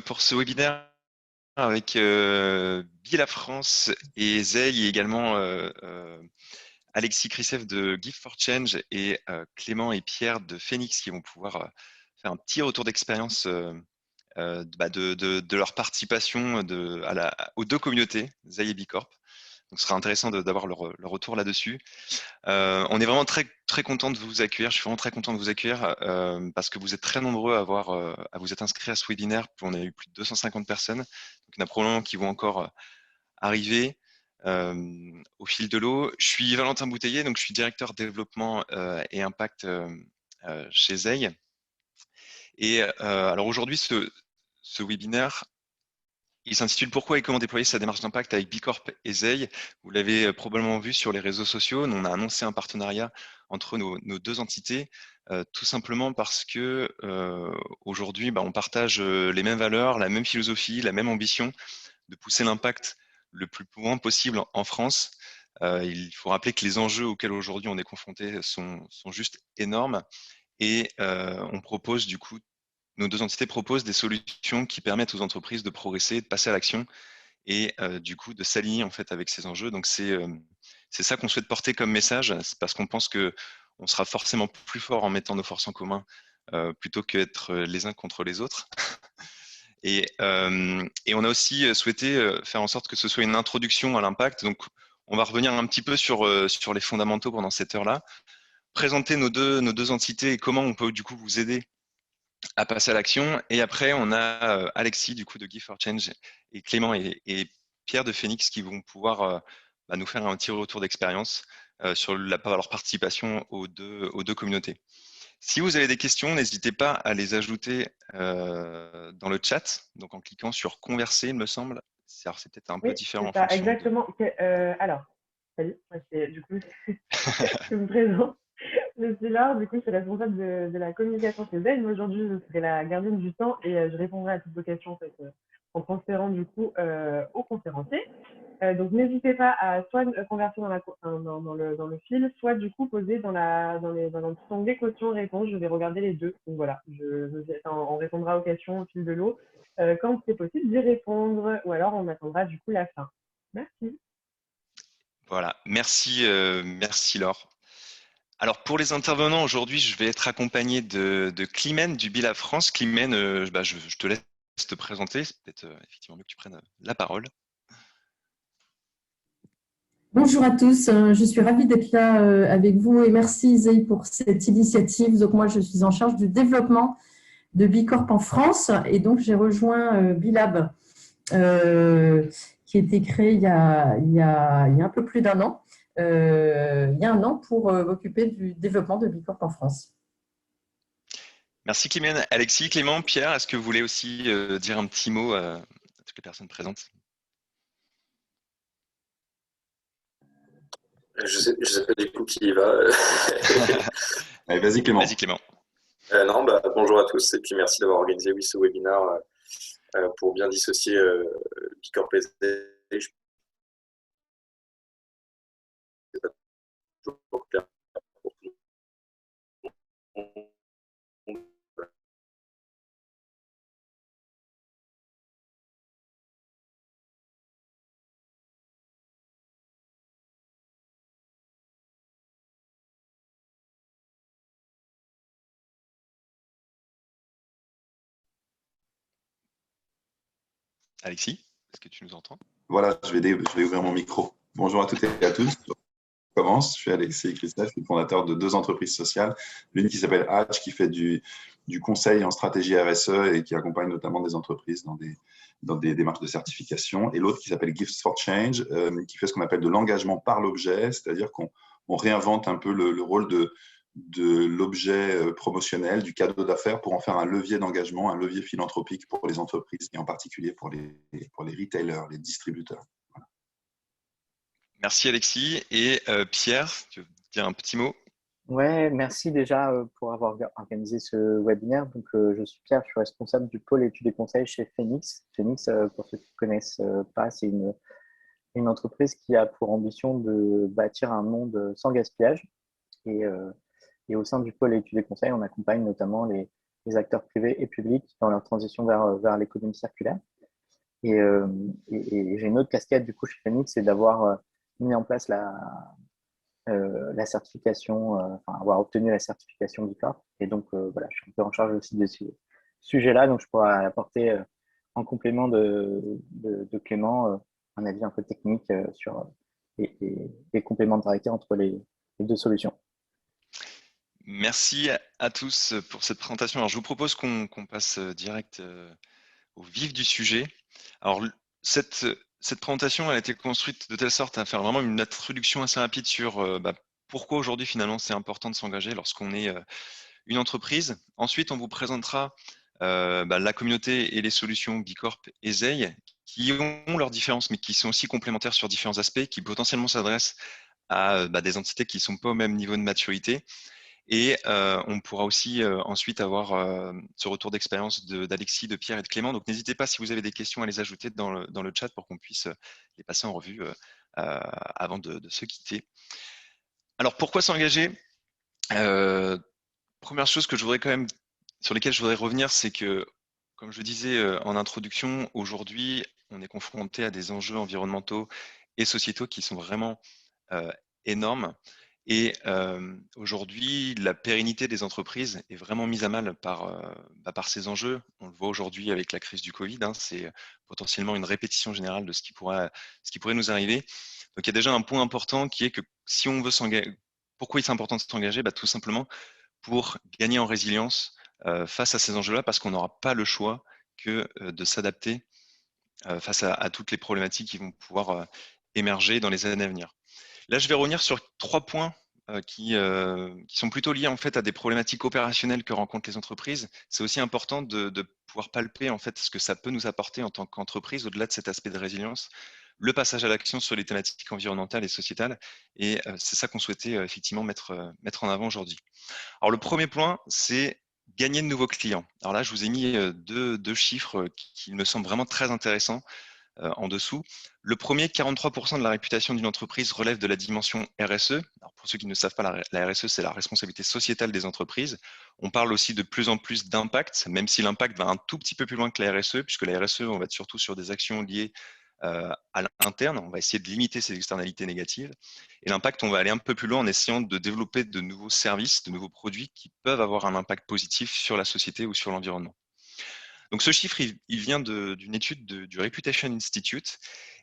Pour ce webinaire avec Bila France et Zey et également Alexis Chriseff de Give for Change et Clément et Pierre de Phoenix qui vont pouvoir faire un petit retour d'expérience de leur participation aux deux communautés, Zey et Bicorp. Donc ce sera intéressant d'avoir leur retour là-dessus. On est vraiment très très content de vous accueillir. Je suis vraiment très content de vous accueillir parce que vous êtes très nombreux à vous être inscrits à ce webinaire. On a eu plus de 250 personnes. Donc, il y en a probablement qui vont encore arriver au fil de l'eau. Je suis Valentin Bouteiller, donc je suis directeur développement et impact chez Zey. Et alors aujourd'hui, ce webinaire, il s'intitule Pourquoi et comment déployer sa démarche d'impact avec Bicorp et Zey. Vous l'avez probablement vu sur les réseaux sociaux. On a annoncé un partenariat entre nos deux entités, tout simplement parce que aujourd'hui, on partage les mêmes valeurs, la même philosophie, la même ambition de pousser l'impact le plus loin possible en France. Il faut rappeler que les enjeux auxquels aujourd'hui on est confronté sont juste énormes et on propose du coup nos deux entités proposent des solutions qui permettent aux entreprises de progresser, de passer à l'action et du coup de s'aligner en fait avec ces enjeux. Donc c'est ça qu'on souhaite porter comme message, c'est parce qu'on pense que on sera forcément plus fort en mettant nos forces en commun plutôt qu'être les uns contre les autres. Et on a aussi souhaité faire en sorte que ce soit une introduction à l'impact. Donc on va revenir un petit peu sur les fondamentaux pendant cette heure-là, présenter nos deux entités et comment on peut du coup vous aider à passer à l'action. Et après, on a Alexis du coup de Give for Change et Clément et Pierre de Phoenix qui vont pouvoir nous faire un petit retour d'expérience sur leur participation aux deux communautés. Si vous avez des questions, n'hésitez pas à les ajouter dans le chat, donc en cliquant sur converser, il me semble. Alors, c'est peut-être un peu Oui, différent c'est en ça, fonction de. exactement. Alors, salut, moi, du coup, je me présente. Je suis Laure, du coup, je suis responsable de la communication chez Zen. Aujourd'hui, je serai la gardienne du temps et je répondrai à toutes vos questions en, fait, en transférant du coup au conférencier. Donc, n'hésitez pas à soit convertir dans le fil, soit du coup poser dans le petit onglet questions-réponses. Je vais regarder les deux. Donc voilà, on répondra aux questions au fil de l'eau quand c'est possible d'y répondre, ou alors on attendra du coup la fin. Merci. Voilà, merci Laure. Alors pour les intervenants aujourd'hui, je vais être accompagné de Climène du Bila France. Climène, je te laisse te présenter. C'est peut-être effectivement mieux que tu prennes la parole. Bonjour à tous, je suis ravie d'être là avec vous et merci Zey pour cette initiative. Donc moi je suis en charge du développement de Bicorp en France et donc j'ai rejoint Bilab qui a été créé il y a un peu plus d'un an, il y a un an pour m'occuper du développement de Bicorp en France. Merci Climène. Alexis, Clément, Pierre, est-ce que vous voulez aussi dire un petit mot à toutes les personnes présentes? Je sais pas du coup qui y va. Allez, vas-y Clément. Vas-y Clément. Non, bonjour à tous et puis merci d'avoir organisé ce webinaire pour bien dissocier Bicorp et SD. Je sais pas toujours clair pour tout le monde. Alexis, est-ce que tu nous entends? Voilà, je vais ouvrir mon micro. Bonjour à toutes et à tous. Je commence. Je suis Alexis Christophe, le fondateur de deux entreprises sociales. L'une qui s'appelle Hatch, qui fait du conseil en stratégie RSE et qui accompagne notamment des entreprises dans des démarches de certification. Et l'autre qui s'appelle Gifts for Change, qui fait ce qu'on appelle de l'engagement par l'objet, c'est-à-dire qu'on réinvente un peu le rôle de l'objet promotionnel, du cadeau d'affaires pour en faire un levier d'engagement, un levier philanthropique pour les entreprises et en particulier pour les retailers, les distributeurs. Voilà. Merci Alexis. Et Pierre, tu veux dire un petit mot? Ouais, merci déjà pour avoir organisé ce webinaire. Donc, je suis Pierre, je suis responsable du pôle études et conseils chez Phoenix. Phoenix, pour ceux qui ne connaissent pas, c'est une entreprise qui a pour ambition de bâtir un monde sans gaspillage. Et au sein du pôle études et conseils, on accompagne notamment les acteurs privés et publics dans leur transition vers l'économie circulaire. Et j'ai une autre casquette du coup chez Phoenix, c'est d'avoir mis en place la certification, enfin avoir obtenu la certification Bicorp. Et donc voilà, je suis un peu en charge aussi de ce sujet-là, donc je pourrais apporter en complément de Clément un avis un peu technique sur les complémentarités entre les deux solutions. Merci à tous pour cette présentation. Alors, je vous propose qu'on passe direct au vif du sujet. Alors, cette présentation elle a été construite de telle sorte à faire vraiment une introduction assez rapide sur pourquoi aujourd'hui finalement c'est important de s'engager lorsqu'on est une entreprise. Ensuite, on vous présentera la communauté et les solutions Bicorp et Zei qui ont leurs différences mais qui sont aussi complémentaires sur différents aspects, qui potentiellement s'adressent à des entités qui ne sont pas au même niveau de maturité. Et on pourra aussi ensuite avoir ce retour d'expérience d'Alexis, de Pierre et de Clément. Donc n'hésitez pas si vous avez des questions à les ajouter dans le chat pour qu'on puisse les passer en revue avant de se quitter. Alors pourquoi s'engager? Première chose que je voudrais quand même, sur lesquelles je voudrais revenir, c'est que, comme je disais en introduction, aujourd'hui, on est confronté à des enjeux environnementaux et sociétaux qui sont vraiment énormes. Et aujourd'hui, la pérennité des entreprises est vraiment mise à mal par ces enjeux. On le voit aujourd'hui avec la crise du Covid, hein, c'est potentiellement une répétition générale de ce qui pourrait nous arriver. Donc il y a déjà un point important qui est que si on veut s'engager, pourquoi il est important de s'engager? Tout simplement pour gagner en résilience face à ces enjeux-là, parce qu'on n'aura pas le choix que de s'adapter face à toutes les problématiques qui vont pouvoir émerger dans les années à venir. Là, je vais revenir sur 3 points qui sont plutôt liés en fait à des problématiques opérationnelles que rencontrent les entreprises. C'est aussi important de pouvoir palper en fait ce que ça peut nous apporter en tant qu'entreprise au-delà de cet aspect de résilience, le passage à l'action sur les thématiques environnementales et sociétales. Et c'est ça qu'on souhaitait effectivement mettre en avant aujourd'hui. Alors le premier point, c'est gagner de nouveaux clients. Alors là, je vous ai mis deux chiffres qui me semblent vraiment très intéressants en dessous. Le premier, 43% de la réputation d'une entreprise relève de la dimension RSE. Alors pour ceux qui ne savent pas, la RSE, c'est la responsabilité sociétale des entreprises. On parle aussi de plus en plus d'impact, même si l'impact va un tout petit peu plus loin que la RSE, puisque la RSE, on va être surtout sur des actions liées à l'interne. On va essayer de limiter ces externalités négatives. Et l'impact, on va aller un peu plus loin en essayant de développer de nouveaux services, de nouveaux produits qui peuvent avoir un impact positif sur la société ou sur l'environnement. Donc ce chiffre, il vient d'une étude du Reputation Institute.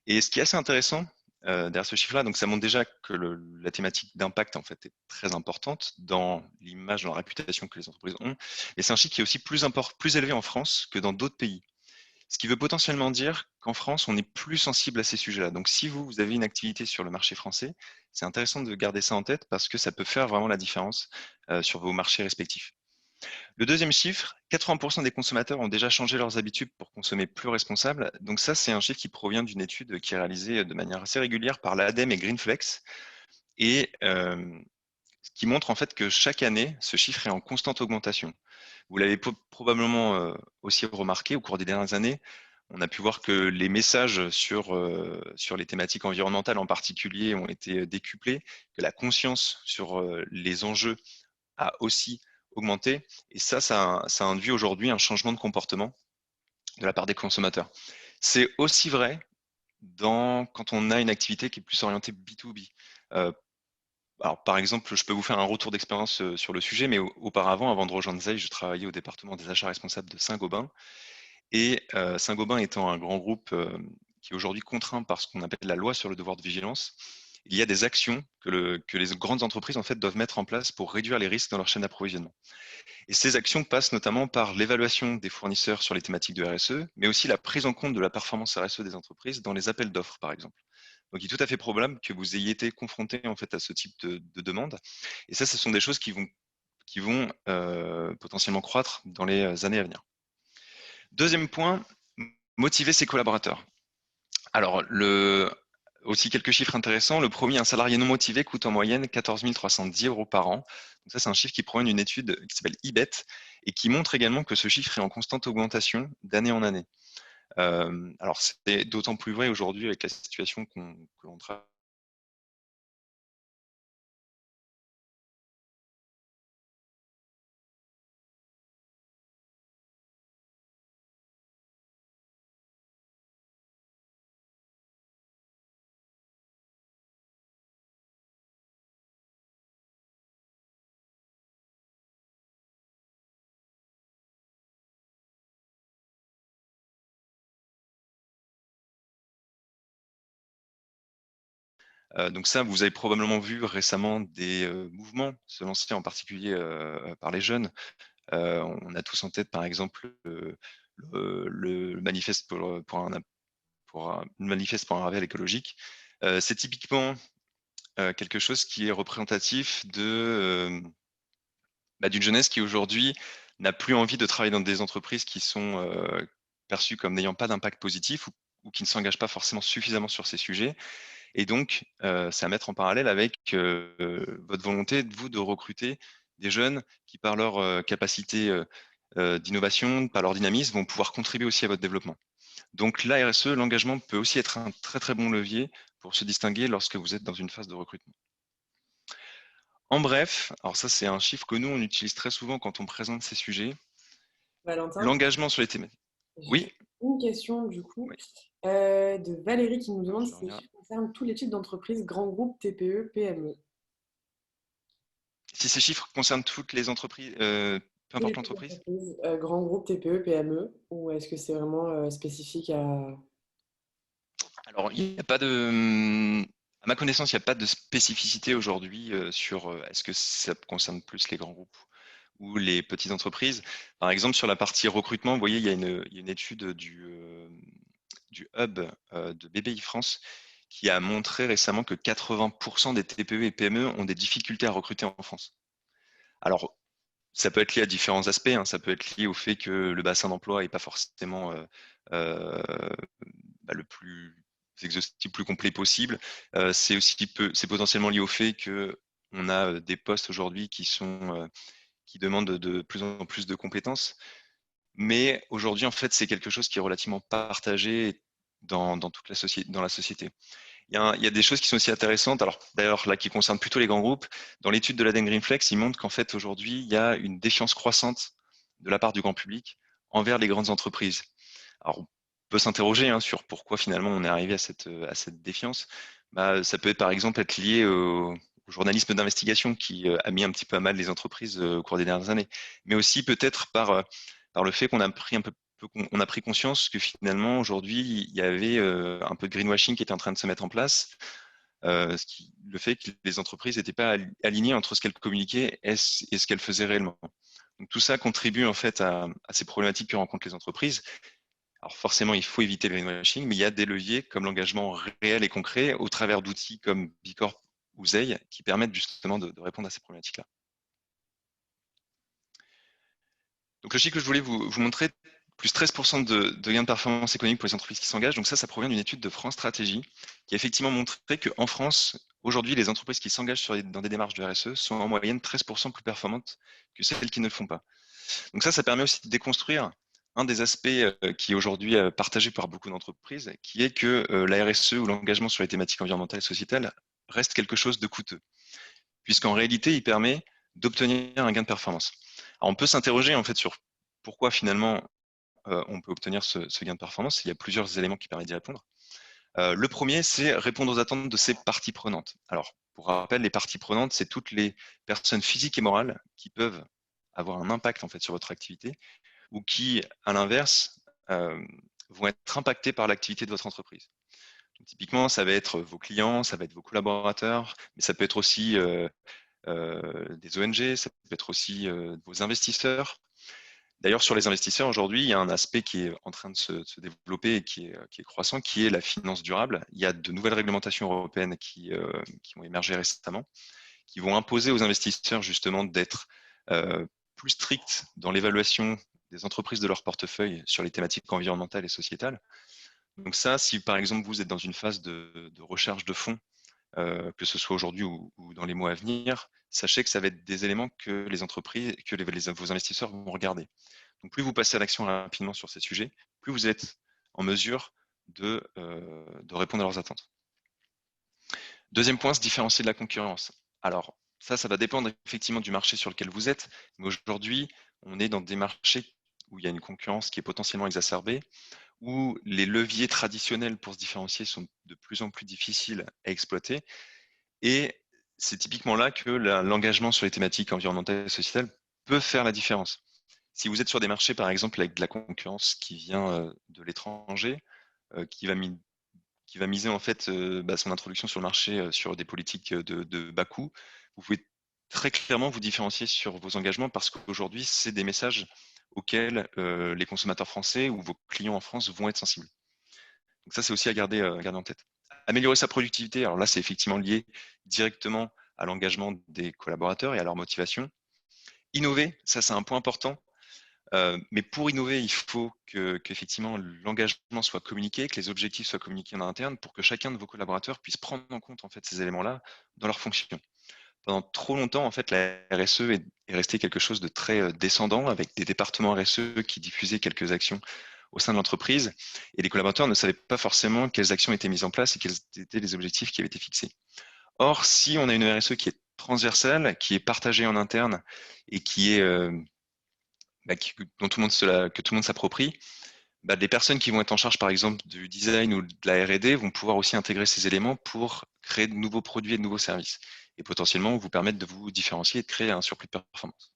Et ce qui est assez intéressant derrière ce chiffre-là, donc ça montre déjà que la thématique d'impact en fait est très importante dans l'image, dans la réputation que les entreprises ont. Et c'est un chiffre qui est aussi plus élevé en France que dans d'autres pays. Ce qui veut potentiellement dire qu'en France, on est plus sensible à ces sujets-là. Donc si vous avez une activité sur le marché français, c'est intéressant de garder ça en tête parce que ça peut faire vraiment la différence sur vos marchés respectifs. Le deuxième chiffre, 80% des consommateurs ont déjà changé leurs habitudes pour consommer plus responsable. Donc ça, c'est un chiffre qui provient d'une étude qui est réalisée de manière assez régulière par l'ADEME et Greenflex et qui montre en fait que chaque année, ce chiffre est en constante augmentation. Vous l'avez probablement aussi remarqué au cours des dernières années, on a pu voir que les messages sur les thématiques environnementales en particulier ont été décuplés, que la conscience sur les enjeux a aussi augmenté. Et ça induit aujourd'hui un changement de comportement de la part des consommateurs. C'est aussi vrai quand on a une activité qui est plus orientée B2B. Alors, par exemple, je peux vous faire un retour d'expérience sur le sujet, mais auparavant, avant de rejoindre Zei, je travaillais au département des achats responsables de Saint-Gobain. Et Saint-Gobain étant un grand groupe qui est aujourd'hui contraint par ce qu'on appelle la loi sur le devoir de vigilance, il y a des actions que les grandes entreprises en fait, doivent mettre en place pour réduire les risques dans leur chaîne d'approvisionnement. Et ces actions passent notamment par l'évaluation des fournisseurs sur les thématiques de RSE, mais aussi la prise en compte de la performance RSE des entreprises dans les appels d'offres, par exemple. Donc, il est tout à fait probable que vous ayez été confronté en fait, à ce type de demande. Et ça, ce sont des choses qui vont potentiellement croître dans les années à venir. Deuxième point, motiver ses collaborateurs. Alors, aussi quelques chiffres intéressants. Le premier, un salarié non motivé coûte en moyenne 14 310 € par an. Donc ça, c'est un chiffre qui provient d'une étude qui s'appelle IBET et qui montre également que ce chiffre est en constante augmentation d'année en année. Alors, c'est d'autant plus vrai aujourd'hui avec la situation que l'on traverse. Donc ça, vous avez probablement vu récemment des mouvements se lancer, en particulier par les jeunes. On a tous en tête, par exemple, le manifeste pour un rappel écologique. C'est typiquement quelque chose qui est représentatif d'une jeunesse qui aujourd'hui n'a plus envie de travailler dans des entreprises qui sont perçues comme n'ayant pas d'impact positif ou qui ne s'engagent pas forcément suffisamment sur ces sujets. Et donc, c'est à mettre en parallèle avec votre volonté, vous, de recruter des jeunes qui, par leur capacité d'innovation, par leur dynamisme, vont pouvoir contribuer aussi à votre développement. Donc, la RSE, l'engagement peut aussi être un très, très bon levier pour se distinguer lorsque vous êtes dans une phase de recrutement. En bref, alors ça, c'est un chiffre que nous, on utilise très souvent quand on présente ces sujets. Valentin, L'engagement sur les thématiques. Oui. Une question du coup Oui. de Valérie qui nous demande si ces reviens. chiffres concernent tous les types d'entreprises, grands groupes, TPE, PME. Si ces chiffres concernent toutes les entreprises, peu Tous les importe types l'entreprise. d'entreprises, grands groupes, TPE, PME, ou est-ce que c'est vraiment spécifique à... Alors, il n'y a pas de, à ma connaissance, il n'y a pas de spécificité aujourd'hui sur est-ce que ça concerne plus les grands groupes ou les petites entreprises. Par exemple, sur la partie recrutement, vous voyez, il y a une étude du hub de BPI France qui a montré récemment que 80% des TPE et PME ont des difficultés à recruter en France. Alors, ça peut être lié à différents aspects, hein. Ça peut être lié au fait que le bassin d'emploi n'est pas forcément le plus exhaustif, plus complet possible. C'est potentiellement lié au fait que on a des postes aujourd'hui qui demandent de plus en plus de compétences. Mais aujourd'hui, en fait, c'est quelque chose qui est relativement partagé dans toute la société. Il y a des choses qui sont aussi intéressantes. Alors, d'ailleurs, là, qui concernent plutôt les grands groupes. Dans l'étude de l'Aden Greenflex, il montre qu'en fait, aujourd'hui, il y a une défiance croissante de la part du grand public envers les grandes entreprises. Alors, on peut s'interroger sur pourquoi finalement on est arrivé à cette défiance. Ça peut être par exemple être lié au journalisme d'investigation qui a mis un petit peu à mal les entreprises au cours des dernières années, mais aussi peut-être par le fait qu'on a pris conscience que finalement aujourd'hui il y avait un peu de greenwashing qui était en train de se mettre en place. Le fait que les entreprises n'étaient pas alignées entre ce qu'elles communiquaient et ce qu'elles faisaient réellement. Donc tout ça contribue en fait à ces problématiques que rencontrent les entreprises. Alors forcément, il faut éviter le greenwashing, mais il y a des leviers comme l'engagement réel et concret au travers d'outils comme Bicorp ou Zeil qui permettent justement de répondre à ces problématiques-là. Donc le chiffre que je voulais vous montrer, plus 13% de gains de performance économique pour les entreprises qui s'engagent. Donc ça provient d'une étude de France Stratégie qui a effectivement montré qu'en France, aujourd'hui, les entreprises qui s'engagent dans des démarches de RSE sont en moyenne 13% plus performantes que celles qui ne le font pas. Donc ça permet aussi de déconstruire un des aspects qui est aujourd'hui partagé par beaucoup d'entreprises, qui est que la RSE ou l'engagement sur les thématiques environnementales et sociétales reste quelque chose de coûteux, puisqu'en réalité, il permet d'obtenir un gain de performance. Alors, on peut s'interroger en fait sur pourquoi finalement on peut obtenir ce gain de performance. Il y a plusieurs éléments qui permettent d'y répondre. Le premier, c'est répondre aux attentes de ces parties prenantes. Alors, pour rappel, les parties prenantes, c'est toutes les personnes physiques et morales qui peuvent avoir un impact en fait sur votre activité ou qui, à l'inverse, vont être impactés par l'activité de votre entreprise. Donc, typiquement, ça va être vos clients, ça va être vos collaborateurs, mais ça peut être aussi des ONG, ça peut être aussi vos investisseurs. D'ailleurs, sur les investisseurs, aujourd'hui, il y a un aspect qui est en train de se développer et qui est croissant, qui est la finance durable. Il y a de nouvelles réglementations européennes qui ont émergé récemment, qui vont imposer aux investisseurs justement d'être plus stricts dans l'évaluation des entreprises de leur portefeuille sur les thématiques environnementales et sociétales. Donc ça, si par exemple vous êtes dans une phase de recherche de fonds, que ce soit aujourd'hui ou dans les mois à venir, sachez que ça va être des éléments que les entreprises, que vos investisseurs vont regarder. Donc plus vous passez à l'action rapidement sur ces sujets, plus vous êtes en mesure de répondre à leurs attentes. Deuxième point, se différencier de la concurrence. Alors ça va dépendre effectivement du marché sur lequel vous êtes, mais aujourd'hui, on est dans des marchés où il y a une concurrence qui est potentiellement exacerbée, où les leviers traditionnels pour se différencier sont de plus en plus difficiles à exploiter. Et c'est typiquement là que l'engagement sur les thématiques environnementales et sociétales peut faire la différence. Si vous êtes sur des marchés, par exemple, avec de la concurrence qui vient de l'étranger, qui qui va miser en fait son introduction sur le marché sur des politiques de bas coût, vous pouvez très clairement vous différencier sur vos engagements parce qu'aujourd'hui, c'est des messages auxquels les consommateurs français ou vos clients en France vont être sensibles. Donc ça, c'est aussi à garder en tête. Améliorer sa productivité, alors là, c'est effectivement lié directement à l'engagement des collaborateurs et à leur motivation. Innover, ça c'est un point important. Mais pour innover, il faut qu'effectivement l'engagement soit communiqué, que les objectifs soient communiqués en interne pour que chacun de vos collaborateurs puisse prendre en compte en fait, ces éléments-là dans leur fonction. Pendant trop longtemps, en fait, la RSE est restée quelque chose de très descendant avec des départements RSE qui diffusaient quelques actions au sein de l'entreprise et les collaborateurs ne savaient pas forcément quelles actions étaient mises en place et quels étaient les objectifs qui avaient été fixés. Or, si on a une RSE qui est transversale, qui est partagée en interne et qui est que tout le monde s'approprie, des personnes qui vont être en charge, par exemple, du design ou de la R&D vont pouvoir aussi intégrer ces éléments pour créer de nouveaux produits et de nouveaux services et potentiellement vous permettre de vous différencier et de créer un surplus de performance.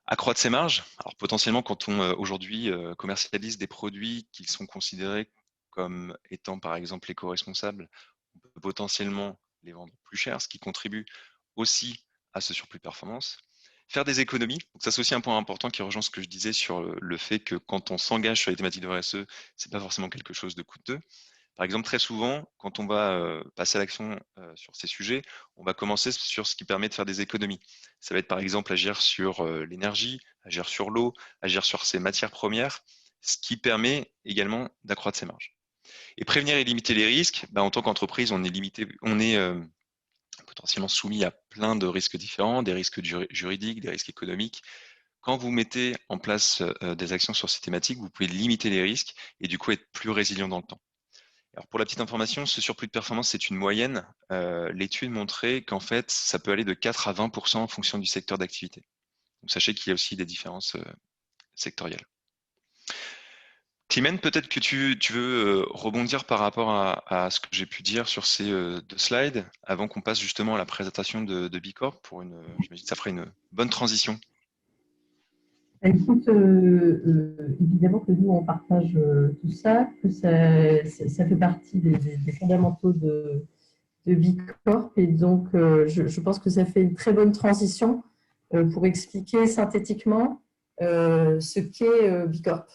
Accroître ses marges. Alors potentiellement, quand on aujourd'hui commercialise des produits qui sont considérés comme étant, par exemple, éco-responsables, on peut potentiellement les vendre plus cher, ce qui contribue aussi à ce surplus de performance. Faire des économies, donc ça c'est aussi un point important qui rejoint ce que je disais sur le fait que quand on s'engage sur les thématiques de RSE, c'est pas forcément quelque chose de coûteux. Par exemple, très souvent, quand on va passer à l'action sur ces sujets, on va commencer sur ce qui permet de faire des économies. Ça va être par exemple agir sur l'énergie, agir sur l'eau, agir sur ses matières premières, ce qui permet également d'accroître ses marges. Et prévenir et limiter les risques, en tant qu'entreprise, on est potentiellement soumis à plein de risques différents, des risques juridiques, des risques économiques. Quand vous mettez en place des actions sur ces thématiques, vous pouvez limiter les risques et du coup être plus résilient dans le temps. Alors pour la petite information, ce surplus de performance, c'est une moyenne. L'étude montrait qu'en fait, ça peut aller de 4 à 20% en fonction du secteur d'activité. Donc sachez qu'il y a aussi des différences sectorielles. Climène, peut-être que tu veux rebondir par rapport à ce que j'ai pu dire sur ces 2 slides, avant qu'on passe justement à la présentation de Bicorp. J'imagine que ça ferait une bonne transition. Écoute, évidemment que nous, on partage tout ça, que ça fait partie des fondamentaux de Bicorp. Et donc, je pense que ça fait une très bonne transition pour expliquer synthétiquement ce qu'est Bicorp.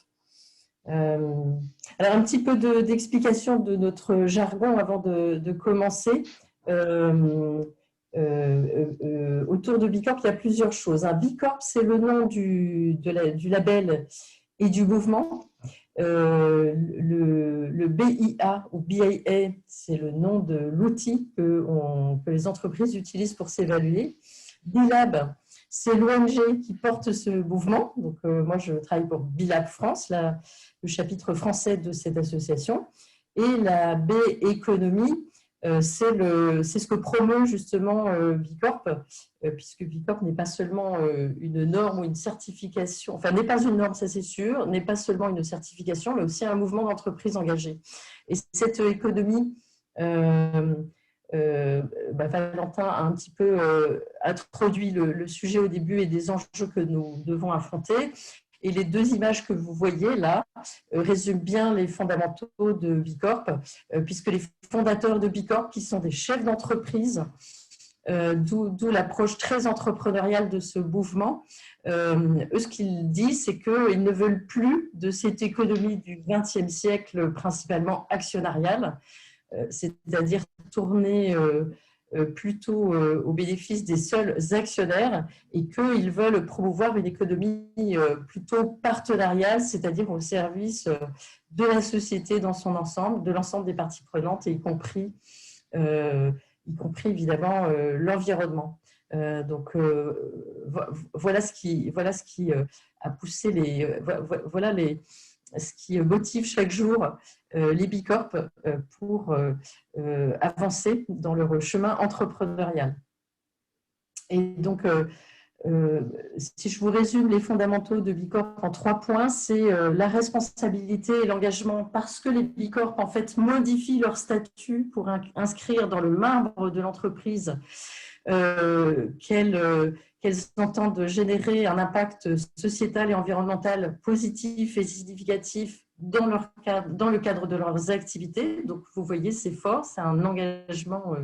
Alors, un petit peu d'explication de notre jargon avant de commencer. Autour de Bicorp, il y a plusieurs choses. Bicorp, c'est le nom du label et du mouvement. Le BIA ou BIA, c'est le nom de l'outil que les entreprises utilisent pour s'évaluer. BILAB, c'est l'ONG qui porte ce mouvement. Donc, moi, je travaille pour BILAB France, le chapitre français de cette association. Et la B économie, c'est ce que promeut justement Bicorp, puisque Bicorp n'est pas seulement une norme ou une certification, enfin n'est pas une norme, ça c'est sûr, n'est pas seulement une certification, mais aussi un mouvement d'entreprise engagé. Et cette économie, Valentin a un petit peu introduit le sujet au début et des enjeux que nous devons affronter. Et les 2 images que vous voyez là résument bien les fondamentaux de Bicorp, puisque les fondateurs de Bicorp, qui sont des chefs d'entreprise, d'où l'approche très entrepreneuriale de ce mouvement, eux, ce qu'ils disent, c'est qu'ils ne veulent plus de cette économie du XXe siècle, principalement actionnariale, c'est-à-dire tournée plutôt au bénéfice des seuls actionnaires, et qu'ils veulent promouvoir une économie plutôt partenariale, c'est-à-dire au service de la société dans son ensemble, de l'ensemble des parties prenantes, et y compris évidemment l'environnement. Donc voilà ce qui a poussé ce qui motive chaque jour les Bicorp pour avancer dans leur chemin entrepreneurial. Et donc, si je vous résume les fondamentaux de Bicorp en 3 points, c'est la responsabilité et l'engagement, parce que les Bicorp en fait modifient leur statut pour inscrire dans le marbre de l'entreprise qu'elles entendent générer un impact sociétal et environnemental positif et significatif dans le cadre de leurs activités. Donc, vous voyez, c'est fort, c'est un engagement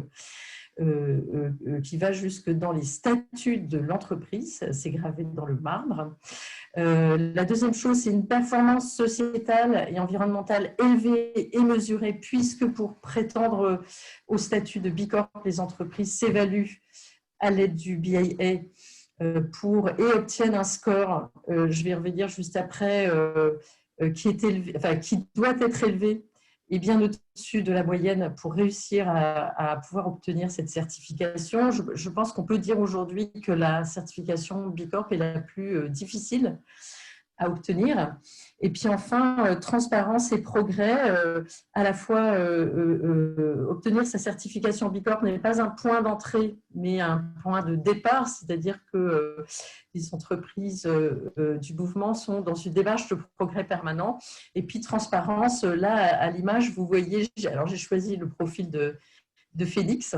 qui va jusque dans les statuts de l'entreprise, c'est gravé dans le marbre. La deuxième chose, c'est une performance sociétale et environnementale élevée et mesurée, puisque pour prétendre au statut de B Corp, les entreprises s'évaluent à l'aide du BIA et obtiennent un score, je vais y revenir juste après, qui doit être élevé et bien au-dessus de la moyenne pour réussir à pouvoir obtenir cette certification. Je pense qu'on peut dire aujourd'hui que la certification B Corp est la plus difficile à obtenir. Et puis enfin, transparence et progrès, à la fois obtenir sa certification B Corp n'est pas un point d'entrée, mais un point de départ, c'est-à-dire que les entreprises du mouvement sont dans une démarche de progrès permanent. Et puis transparence, là à l'image, vous voyez, alors j'ai choisi le profil de Félix.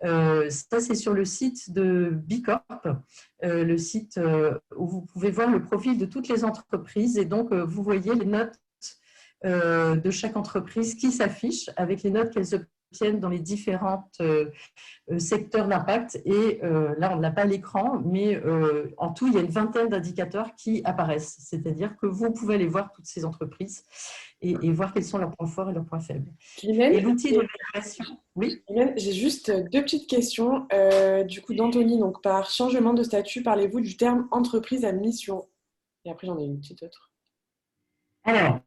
Ça, c'est sur le site de B Corp, le site où vous pouvez voir le profil de toutes les entreprises. Et donc, vous voyez les notes de chaque entreprise qui s'affichent avec les notes qu'elles obtiennent dans les différents secteurs d'impact. Et là, on n'a pas l'écran, mais en tout, il y a une vingtaine d'indicateurs qui apparaissent. C'est-à-dire que vous pouvez aller voir toutes ces entreprises et voir quels sont leurs points forts et leurs points faibles. Et l'outil d'évaluation, oui. J'ai juste deux petites questions. Du coup, d'Anthony, donc par changement de statut, parlez-vous du terme entreprise à mission? Et après, j'en ai une petite autre. Alors,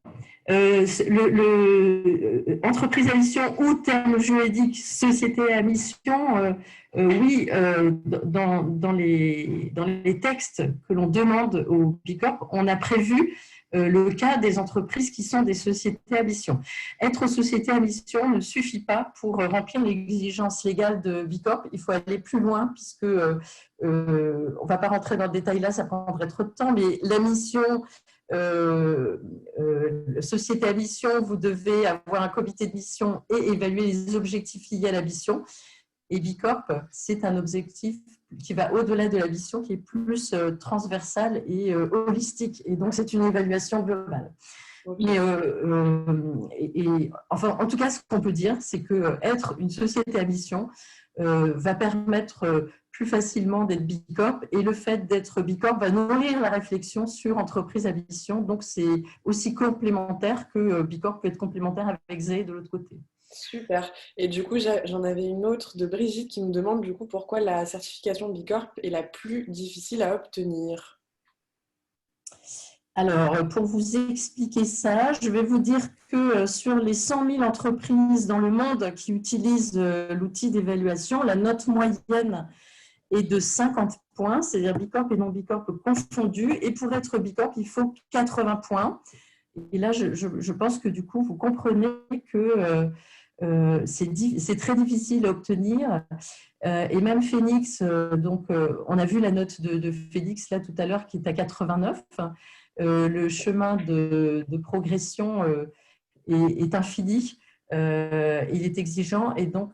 entreprise à mission ou terme juridique société à mission, oui, dans les textes que l'on demande au B Corp, on a prévu le cas des entreprises qui sont des sociétés à mission. Être société à mission ne suffit pas pour remplir l'exigence légale de B Corp. Il faut aller plus loin puisque on ne va pas rentrer dans le détail là, ça prendrait trop de temps, mais la mission, société à mission, vous devez avoir un comité de mission et évaluer les objectifs liés à la mission. Et B Corp, c'est un objectif qui va au-delà de la mission, qui est plus transversal et holistique. Et donc, c'est une évaluation globale. Okay. Enfin, en tout cas, ce qu'on peut dire, c'est qu'être une société à mission va permettre plus facilement d'être B Corp, et le fait d'être B Corp va nourrir la réflexion sur entreprise à mission. Donc, c'est aussi complémentaire que B Corp peut être complémentaire avec ZE de l'autre côté. Super. Et du coup, j'en avais une autre de Brigitte qui me demande du coup pourquoi la certification B Corp est la plus difficile à obtenir. Alors, pour vous expliquer ça, je vais vous dire que sur les 100 000 entreprises dans le monde qui utilisent l'outil d'évaluation, la note moyenne est de 50 points, c'est-à-dire B Corp et non B Corp confondus. Et pour être B Corp, il faut 80 points. Et là, je pense que du coup, vous comprenez que c'est très difficile à obtenir. Et même Phoenix, on a vu la note de Félix là tout à l'heure qui est à 89. Le chemin de progression est infini, il est exigeant, et donc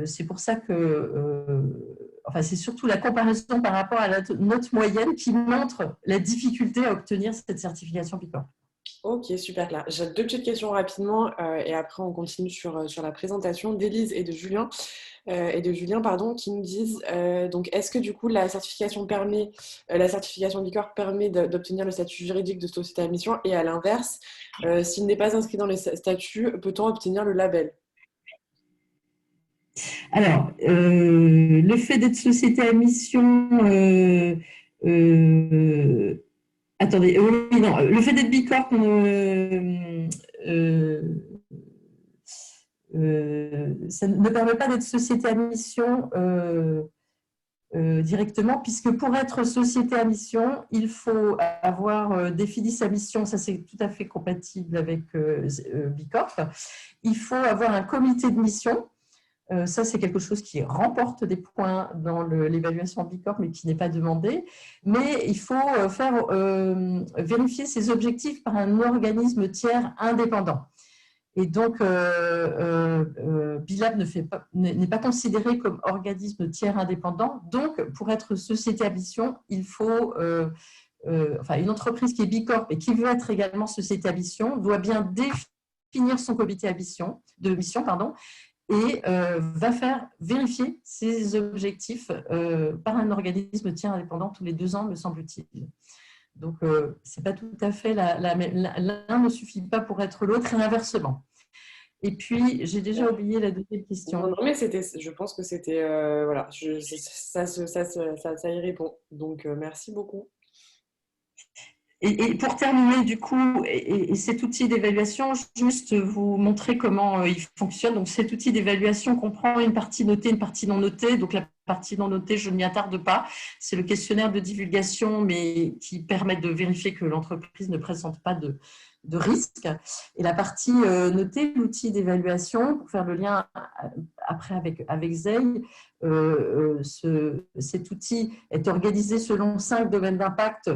c'est pour ça que, enfin, c'est surtout la comparaison par rapport à la note moyenne qui montre la difficulté à obtenir cette certification B Corp. Ok, super clair. J'ai deux petites questions rapidement et après on continue sur la présentation d'Élise et de Julien. Qui nous disent donc est-ce que du coup la certification B Corp permet d'obtenir le statut juridique de société à mission, et à l'inverse, s'il n'est pas inscrit dans les statuts, peut-on obtenir le label? Alors, le fait d'être société à mission, attendez, oui, non, le fait d'être B Corp ça ne permet pas d'être société à mission directement, puisque pour être société à mission, il faut avoir défini sa mission, ça c'est tout à fait compatible avec B Corp. Il faut avoir un comité de mission, ça c'est quelque chose qui remporte des points dans l'évaluation B Corp, mais qui n'est pas demandé. Mais il faut vérifier ses objectifs par un organisme tiers indépendant. Et donc, BILAB n'est pas considéré comme organisme tiers indépendant. Donc, pour être société à mission, il faut enfin une entreprise qui est Bicorp et qui veut être également société à mission doit bien définir son comité de mission, et va faire vérifier ses objectifs par un organisme tiers indépendant tous les 2 ans, me semble-t-il. Donc, c'est pas tout à fait l'un ne suffit pas pour être l'autre et inversement. Et puis, j'ai déjà oublié la deuxième question. Non, mais je pense que c'était, voilà, ça y répond. Donc, merci beaucoup. Et pour terminer, du coup, et cet outil d'évaluation, juste vous montrer comment il fonctionne. Donc, cet outil d'évaluation comprend une partie notée, une partie non notée. Donc, la partie non notée, je ne m'y attarde pas. C'est le questionnaire de divulgation, mais qui permet de vérifier que l'entreprise ne présente pas de risque. Et la partie notée, l'outil d'évaluation, pour faire le lien après avec ZEI, cet outil est organisé selon 5 domaines d'impact.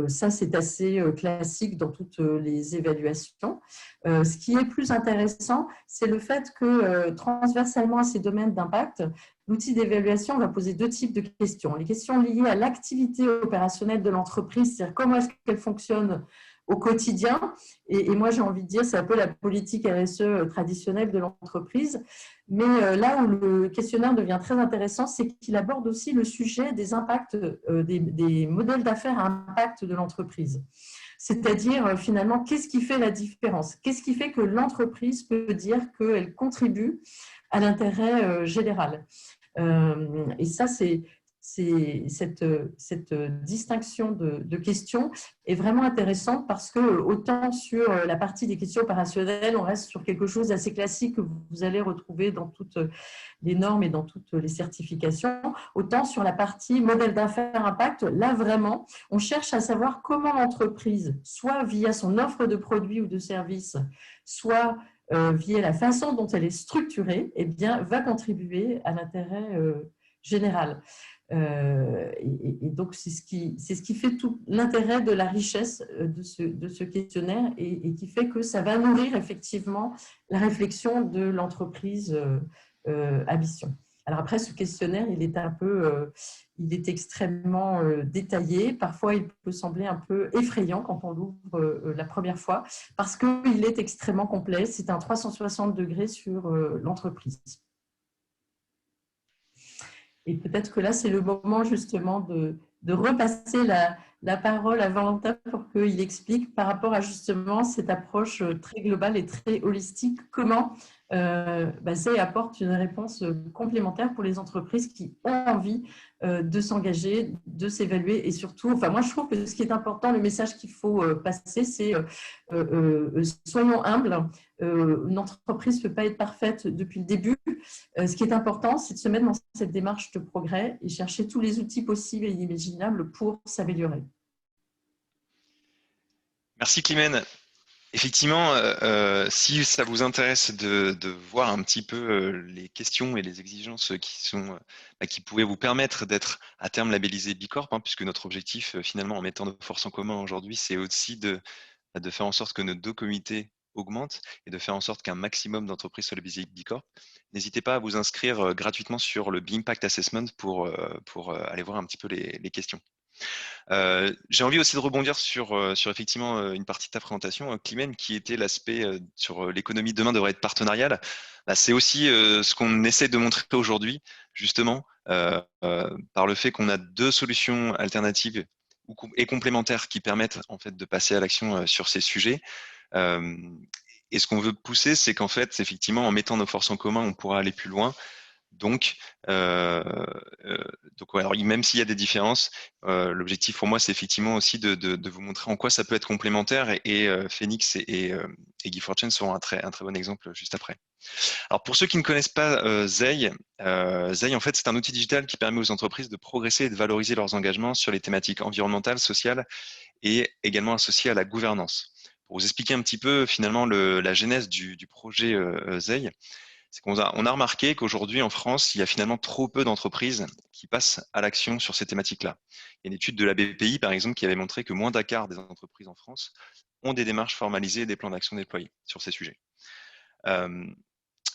Ça, c'est assez classique dans toutes les évaluations. Ce qui est plus intéressant, c'est le fait que transversalement à ces domaines d'impact, l'outil d'évaluation va poser 2 types de questions. Les questions liées à l'activité opérationnelle de l'entreprise, c'est-à-dire comment est-ce qu'elle fonctionne au quotidien. Et moi, j'ai envie de dire, c'est un peu la politique RSE traditionnelle de l'entreprise. Mais là où le questionnaire devient très intéressant, c'est qu'il aborde aussi le sujet des impacts, des modèles d'affaires à impact de l'entreprise. C'est-à-dire, finalement, qu'est-ce qui fait la différence? Qu'est-ce qui fait que l'entreprise peut dire qu'elle contribue à l'intérêt général? Et ça, cette distinction de questions est vraiment intéressante parce que autant sur la partie des questions opérationnelles, on reste sur quelque chose d'assez classique que vous allez retrouver dans toutes les normes et dans toutes les certifications, autant sur la partie modèle d'affaires impact, là vraiment, on cherche à savoir comment l'entreprise, soit via son offre de produits ou de services, soit via la façon dont elle est structurée, eh bien, va contribuer à l'intérêt général. Et donc, c'est ce qui fait tout l'intérêt de la richesse de ce questionnaire et qui fait que ça va nourrir effectivement la réflexion de l'entreprise à mission. Alors après, ce questionnaire, il est extrêmement détaillé. Parfois, il peut sembler un peu effrayant quand on l'ouvre la première fois parce qu'il est extrêmement complet. C'est un 360 degrés sur l'entreprise. Et peut-être que là, c'est le moment justement de repasser la parole à Valentin pour qu'il explique par rapport à justement cette approche très globale et très holistique, comment ZEI apporte une réponse complémentaire pour les entreprises qui ont envie de s'engager, de s'évaluer et surtout, enfin moi je trouve que ce qui est important, le message qu'il faut passer, c'est soyons humbles. Une entreprise ne peut pas être parfaite depuis le début. Ce qui est important, c'est de se mettre dans cette démarche de progrès et chercher tous les outils possibles et inimaginables pour s'améliorer. Merci Climène. Effectivement, si ça vous intéresse de voir un petit peu les questions et les exigences qui pourraient vous permettre d'être à terme labellisé Bicorp, puisque notre objectif finalement en mettant nos forces en commun aujourd'hui, c'est aussi de faire en sorte que nos 2 comités augmentent et de faire en sorte qu'un maximum d'entreprises soient labellisées Bicorp. N'hésitez pas à vous inscrire gratuitement sur le B-Impact Assessment pour aller voir un petit peu les questions. J'ai envie aussi de rebondir sur effectivement une partie de ta présentation, Climène, qui était l'aspect sur l'économie de demain devrait être partenariale. C'est aussi ce qu'on essaie de montrer aujourd'hui, justement, par le fait qu'on a 2 solutions alternatives et complémentaires qui permettent en fait de passer à l'action sur ces sujets. Et ce qu'on veut pousser, c'est qu'en fait, effectivement, en mettant nos forces en commun, on pourra aller plus loin. Donc ouais, alors même s'il y a des différences, l'objectif pour moi, c'est effectivement aussi de vous montrer en quoi ça peut être complémentaire et Phoenix et Guy Fortune seront un très bon exemple juste après. Alors pour ceux qui ne connaissent pas ZEI, ZEI en fait c'est un outil digital qui permet aux entreprises de progresser et de valoriser leurs engagements sur les thématiques environnementales, sociales et également associées à la gouvernance. Pour vous expliquer un petit peu finalement la genèse du projet ZEI, c'est qu'on a remarqué qu'aujourd'hui en France, il y a finalement trop peu d'entreprises qui passent à l'action sur ces thématiques-là. Il y a une étude de la BPI, par exemple, qui avait montré que moins d'un quart des entreprises en France ont des démarches formalisées et des plans d'action déployés sur ces sujets.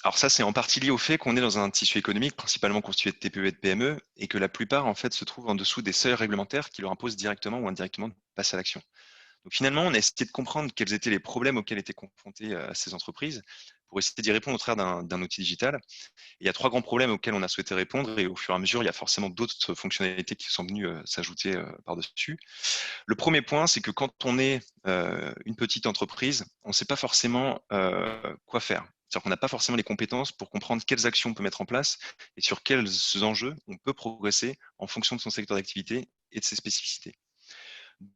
Alors ça, c'est en partie lié au fait qu'on est dans un tissu économique principalement constitué de TPE et de PME et que la plupart en fait se trouvent en dessous des seuils réglementaires qui leur imposent directement ou indirectement de passer à l'action. Donc finalement, on a essayé de comprendre quels étaient les problèmes auxquels étaient confrontées ces entreprises pour essayer d'y répondre au travers d'un outil digital. Il y a 3 grands problèmes auxquels on a souhaité répondre et au fur et à mesure, il y a forcément d'autres fonctionnalités qui sont venues s'ajouter par-dessus. Le premier point, c'est que quand on est une petite entreprise, on ne sait pas forcément quoi faire. C'est-à-dire qu'on n'a pas forcément les compétences pour comprendre quelles actions on peut mettre en place et sur quels enjeux on peut progresser en fonction de son secteur d'activité et de ses spécificités.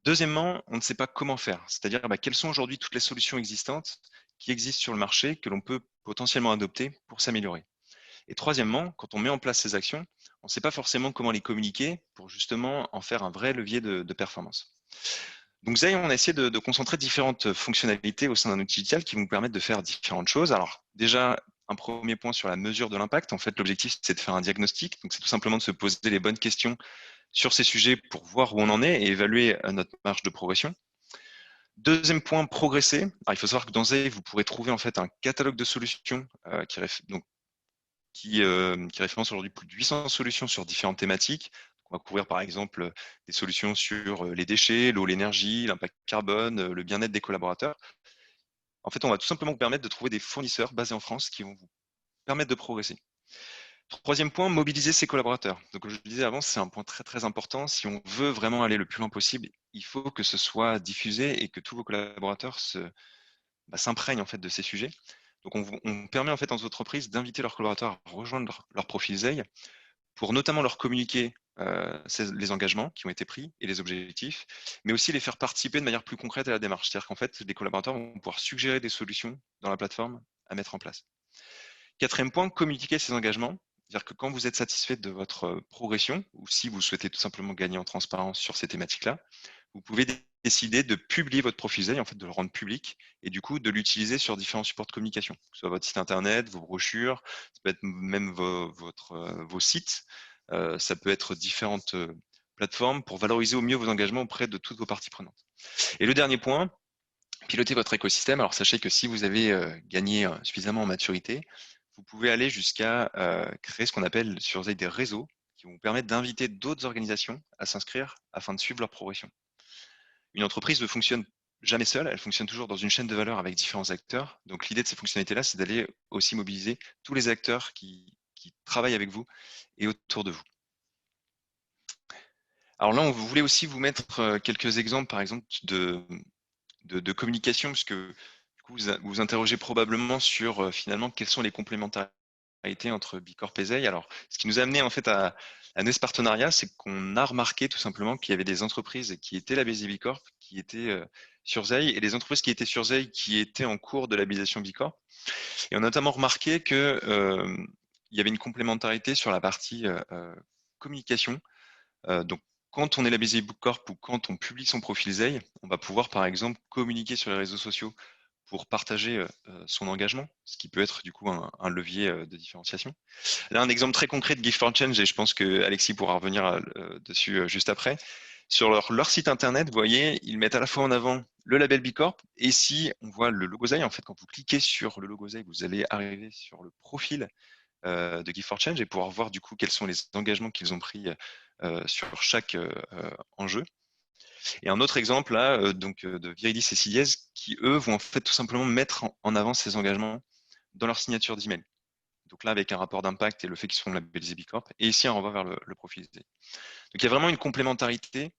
Deuxièmement, on ne sait pas comment faire, c'est-à-dire quelles sont aujourd'hui toutes les solutions existantes qui existent sur le marché que l'on peut potentiellement adopter pour s'améliorer. Et troisièmement, quand on met en place ces actions, on ne sait pas forcément comment les communiquer pour justement en faire un vrai levier de performance. Donc Zay, on a essayé de concentrer différentes fonctionnalités au sein d'un outil digital qui vont nous permettre de faire différentes choses. Alors déjà, un premier point sur la mesure de l'impact. En fait, l'objectif, c'est de faire un diagnostic. Donc c'est tout simplement de se poser les bonnes questions sur ces sujets pour voir où on en est et évaluer notre marge de progression. Deuxième point, progresser. Alors, il faut savoir que dans Zay, vous pourrez trouver en fait un catalogue de solutions qui référence aujourd'hui plus de 800 solutions sur différentes thématiques. On va couvrir par exemple des solutions sur les déchets, l'eau, l'énergie, l'impact carbone, le bien-être des collaborateurs. En fait, on va tout simplement vous permettre de trouver des fournisseurs basés en France qui vont vous permettre de progresser. Troisième point, mobiliser ses collaborateurs. Donc, comme je le disais avant, c'est un point très très important. Si on veut vraiment aller le plus loin possible, il faut que ce soit diffusé et que tous vos collaborateurs s'imprègnent en fait de ces sujets. Donc, on permet en fait aux entreprises d'inviter leurs collaborateurs à rejoindre leur profil Zay pour notamment leur communiquer les engagements qui ont été pris et les objectifs, mais aussi les faire participer de manière plus concrète à la démarche. C'est-à-dire qu'en fait, les collaborateurs vont pouvoir suggérer des solutions dans la plateforme à mettre en place. Quatrième point, communiquer ces engagements. C'est-à-dire que quand vous êtes satisfait de votre progression, ou si vous souhaitez tout simplement gagner en transparence sur ces thématiques-là, vous pouvez décider de publier votre profil Zay, en fait de le rendre public, et du coup de l'utiliser sur différents supports de communication, que ce soit votre site internet, vos brochures, ça peut être même vos sites, ça peut être différentes plateformes pour valoriser au mieux vos engagements auprès de toutes vos parties prenantes. Et le dernier point, piloter votre écosystème. Alors sachez que si vous avez gagné suffisamment en maturité, vous pouvez aller jusqu'à créer ce qu'on appelle sur Zay des réseaux qui vont vous permettre d'inviter d'autres organisations à s'inscrire afin de suivre leur progression. Une entreprise ne fonctionne jamais seule, elle fonctionne toujours dans une chaîne de valeur avec différents acteurs. Donc l'idée de ces fonctionnalités-là, c'est d'aller aussi mobiliser tous les acteurs qui travaillent avec vous et autour de vous. Alors là, on voulait aussi vous mettre quelques exemples, par exemple, de communication, puisque du coup, vous vous interrogez probablement sur finalement quelles sont les complémentarités entre Bicorp et Zay. Alors, ce qui nous a amené en fait à ce partenariat, c'est qu'on a remarqué tout simplement qu'il y avait des entreprises qui étaient labellisées Bicorp, qui étaient sur Zay, et des entreprises qui étaient sur Zay qui étaient en cours de labellisation Bicorp. Et on a notamment remarqué que il y avait une complémentarité sur la partie communication. Donc, quand on est labellisé Bicorp ou quand on publie son profil Zay, on va pouvoir par exemple communiquer sur les réseaux sociaux pour partager son engagement, ce qui peut être du coup un levier de différenciation. Là, un exemple très concret de Gift for Change, et je pense que Alexis pourra revenir dessus juste après. Sur leur site internet, vous voyez, ils mettent à la fois en avant le label Bicorp, et si on voit le logo Zay, en fait, quand vous cliquez sur le logo Zay, vous allez arriver sur le profil de Gift for Change et pouvoir voir du coup quels sont les engagements qu'ils ont pris sur chaque enjeu. Et un autre exemple là, de Viridis et Siliez, qui eux vont en fait tout simplement mettre en avant ces engagements dans leur signature d'email. Donc là, avec un rapport d'impact et le fait qu'ils sont labellisés Bicorp, et ici un renvoi vers le profil. Donc il y a vraiment une complémentarité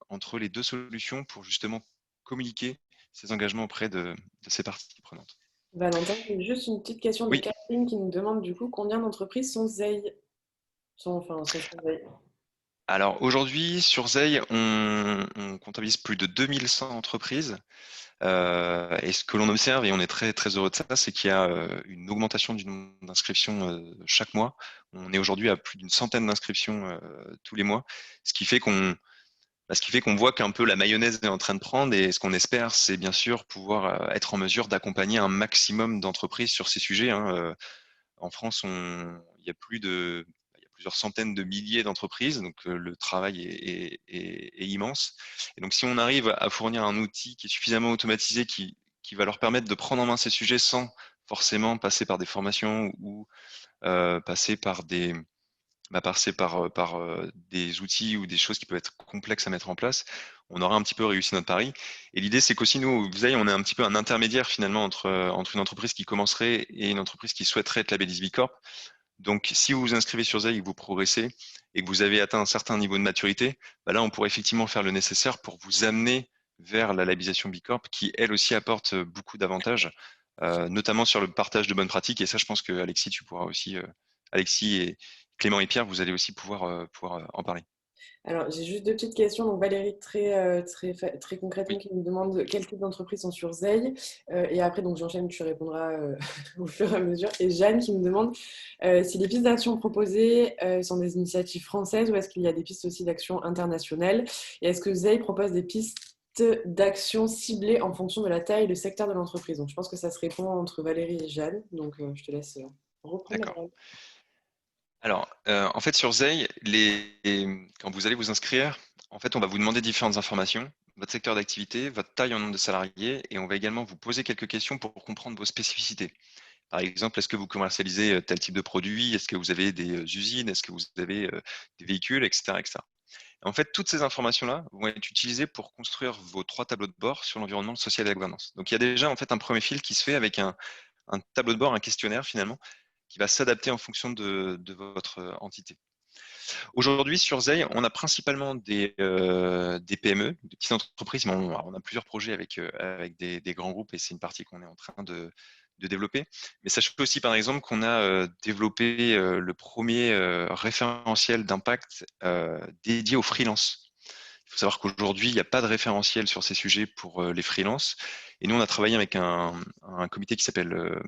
entre les deux solutions pour justement communiquer ces engagements auprès de ces parties prenantes. Valentin, j'ai juste une petite question de Oui. Catherine qui nous demande du coup combien d'entreprises sont Zay sont sur Zay. Alors aujourd'hui, sur Zay, on comptabilise plus de 2100 entreprises. Et ce que l'on observe, et on est très, très heureux de ça, c'est qu'il y a une augmentation du nombre d'inscriptions chaque mois. On est aujourd'hui à plus d'une centaine d'inscriptions tous les mois, ce qui fait qu'on voit qu'un peu la mayonnaise est en train de prendre, et ce qu'on espère, c'est bien sûr pouvoir être en mesure d'accompagner un maximum d'entreprises sur ces sujets. En France, il y a plusieurs centaines de milliers d'entreprises, donc le travail est immense. Et donc, si on arrive à fournir un outil qui est suffisamment automatisé, qui va leur permettre de prendre en main ces sujets sans forcément passer par des formations ou passer par des des outils ou des choses qui peuvent être complexes à mettre en place, on aura un petit peu réussi notre pari. Et l'idée, c'est qu'aussi, nous, vous savez, on est un petit peu un intermédiaire finalement entre une entreprise qui commencerait et une entreprise qui souhaiterait être labellisée B Corp. Donc, si vous vous inscrivez sur Zey et que vous progressez et que vous avez atteint un certain niveau de maturité, bah là, on pourrait effectivement faire le nécessaire pour vous amener vers la labellisation B Corp qui, elle aussi, apporte beaucoup d'avantages, notamment sur le partage de bonnes pratiques. Et ça, je pense que Alexis, tu pourras aussi, Alexis et Clément et Pierre, vous allez aussi pouvoir en parler. Alors, j'ai juste deux petites questions. Donc, Valérie, très concrètement, Oui, qui me demande quel type d'entreprise sont sur Zey. Et après, donc j'enchaîne, tu répondras au fur et à mesure. Et Jeanne qui me demande si les pistes d'action proposées sont des initiatives françaises ou est-ce qu'il y a des pistes aussi d'action internationales. Et est-ce que Zey propose des pistes d'action ciblées en fonction de la taille et le secteur de l'entreprise. Donc, je pense que ça se répond entre Valérie et Jeanne. Donc, je te laisse reprendre la d'accord. parole. Alors, en fait, sur Zey, quand vous allez vous inscrire, en fait, on va vous demander différentes informations, votre secteur d'activité, votre taille en nombre de salariés, et on va également vous poser quelques questions pour comprendre vos spécificités. Par exemple, est-ce que vous commercialisez tel type de produit? Est-ce que vous avez des usines? Est-ce que vous avez des véhicules, etc., etc. En fait, toutes ces informations-là vont être utilisées pour construire vos 3 tableaux de bord sur l'environnement social et la gouvernance. Donc, il y a déjà en fait un premier fil qui se fait avec un tableau de bord, un questionnaire finalement, qui va s'adapter en fonction de votre entité. Aujourd'hui, sur Zey, on a principalement des PME, des petites entreprises, mais on a plusieurs projets avec des grands groupes et c'est une partie qu'on est en train de développer. Mais sachez aussi, par exemple, qu'on a développé le premier référentiel d'impact dédié aux freelances. Il faut savoir qu'aujourd'hui, il n'y a pas de référentiel sur ces sujets pour les freelances. Et nous, on a travaillé avec un comité qui s'appelle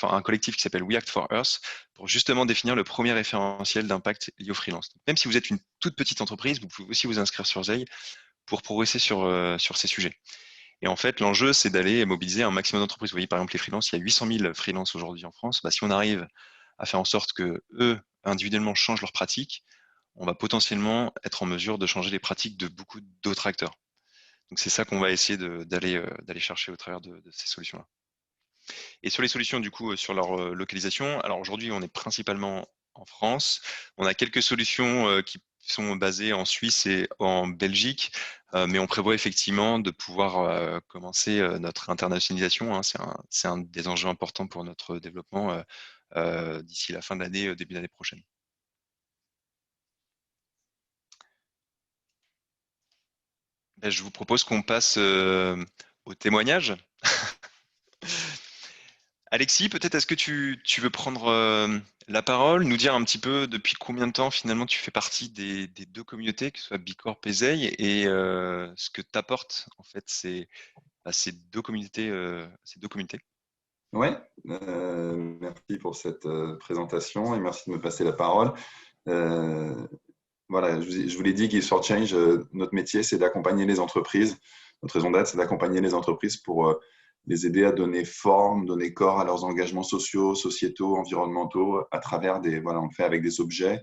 un collectif qui s'appelle We Act for Earth pour justement définir le premier référentiel d'impact lié aux freelance. Donc, même si vous êtes une toute petite entreprise, vous pouvez aussi vous inscrire sur Zey pour progresser sur ces sujets. Et en fait, l'enjeu, c'est d'aller mobiliser un maximum d'entreprises. Vous voyez, par exemple, les freelances, il y a 800 000 freelances aujourd'hui en France. Bah, si on arrive à faire en sorte que eux, individuellement, changent leurs pratiques, on va potentiellement être en mesure de changer les pratiques de beaucoup d'autres acteurs. Donc c'est ça qu'on va essayer d'aller chercher au travers de ces solutions-là. Et sur les solutions, du coup, sur leur localisation, alors aujourd'hui, on est principalement en France. On a quelques solutions qui sont basées en Suisse et en Belgique, mais on prévoit effectivement de pouvoir commencer notre internationalisation. Hein. C'est un des enjeux importants pour notre développement d'ici la fin de l'année, début d'année prochaine. Ben, je vous propose qu'on passe au témoignage. Alexis, peut-être est-ce que tu veux prendre la parole, nous dire un petit peu depuis combien de temps finalement tu fais partie des 2 communautés, que ce soit Bicorp et Zey, et ce que t'apportent en fait ces 2 communautés, ces 2 communautés. Ouais, merci pour cette présentation et merci de me passer la parole. Voilà, je vous l'ai dit, Give for Change, notre métier, c'est d'accompagner les entreprises. Notre raison d'être, c'est d'accompagner les entreprises pour les aider à donner forme, donner corps à leurs engagements sociaux, sociétaux, environnementaux, à travers voilà, on le fait avec des objets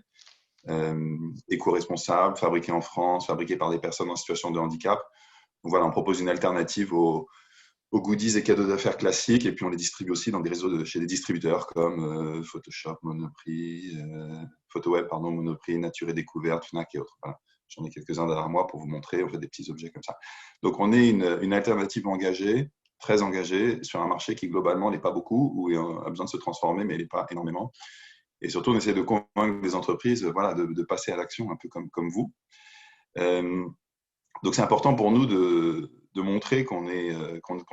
éco-responsables, fabriqués en France, fabriqués par des personnes en situation de handicap. Donc voilà, on propose une alternative aux goodies et cadeaux d'affaires classiques, et puis on les distribue aussi dans des réseaux chez des distributeurs comme Photoshop, Monoprix, PhotoWeb, pardon, Monoprix, Nature et Découverte, Fnac et autres. Voilà. J'en ai quelques-uns derrière moi pour vous montrer, on fait des petits objets comme ça. Donc on est une alternative engagée, très engagée, sur un marché qui globalement n'est pas beaucoup, où il a besoin de se transformer, mais il n'est pas énormément. Et surtout, on essaie de convaincre les entreprises voilà, de passer à l'action, un peu comme vous. Donc c'est important pour nous de montrer qu'on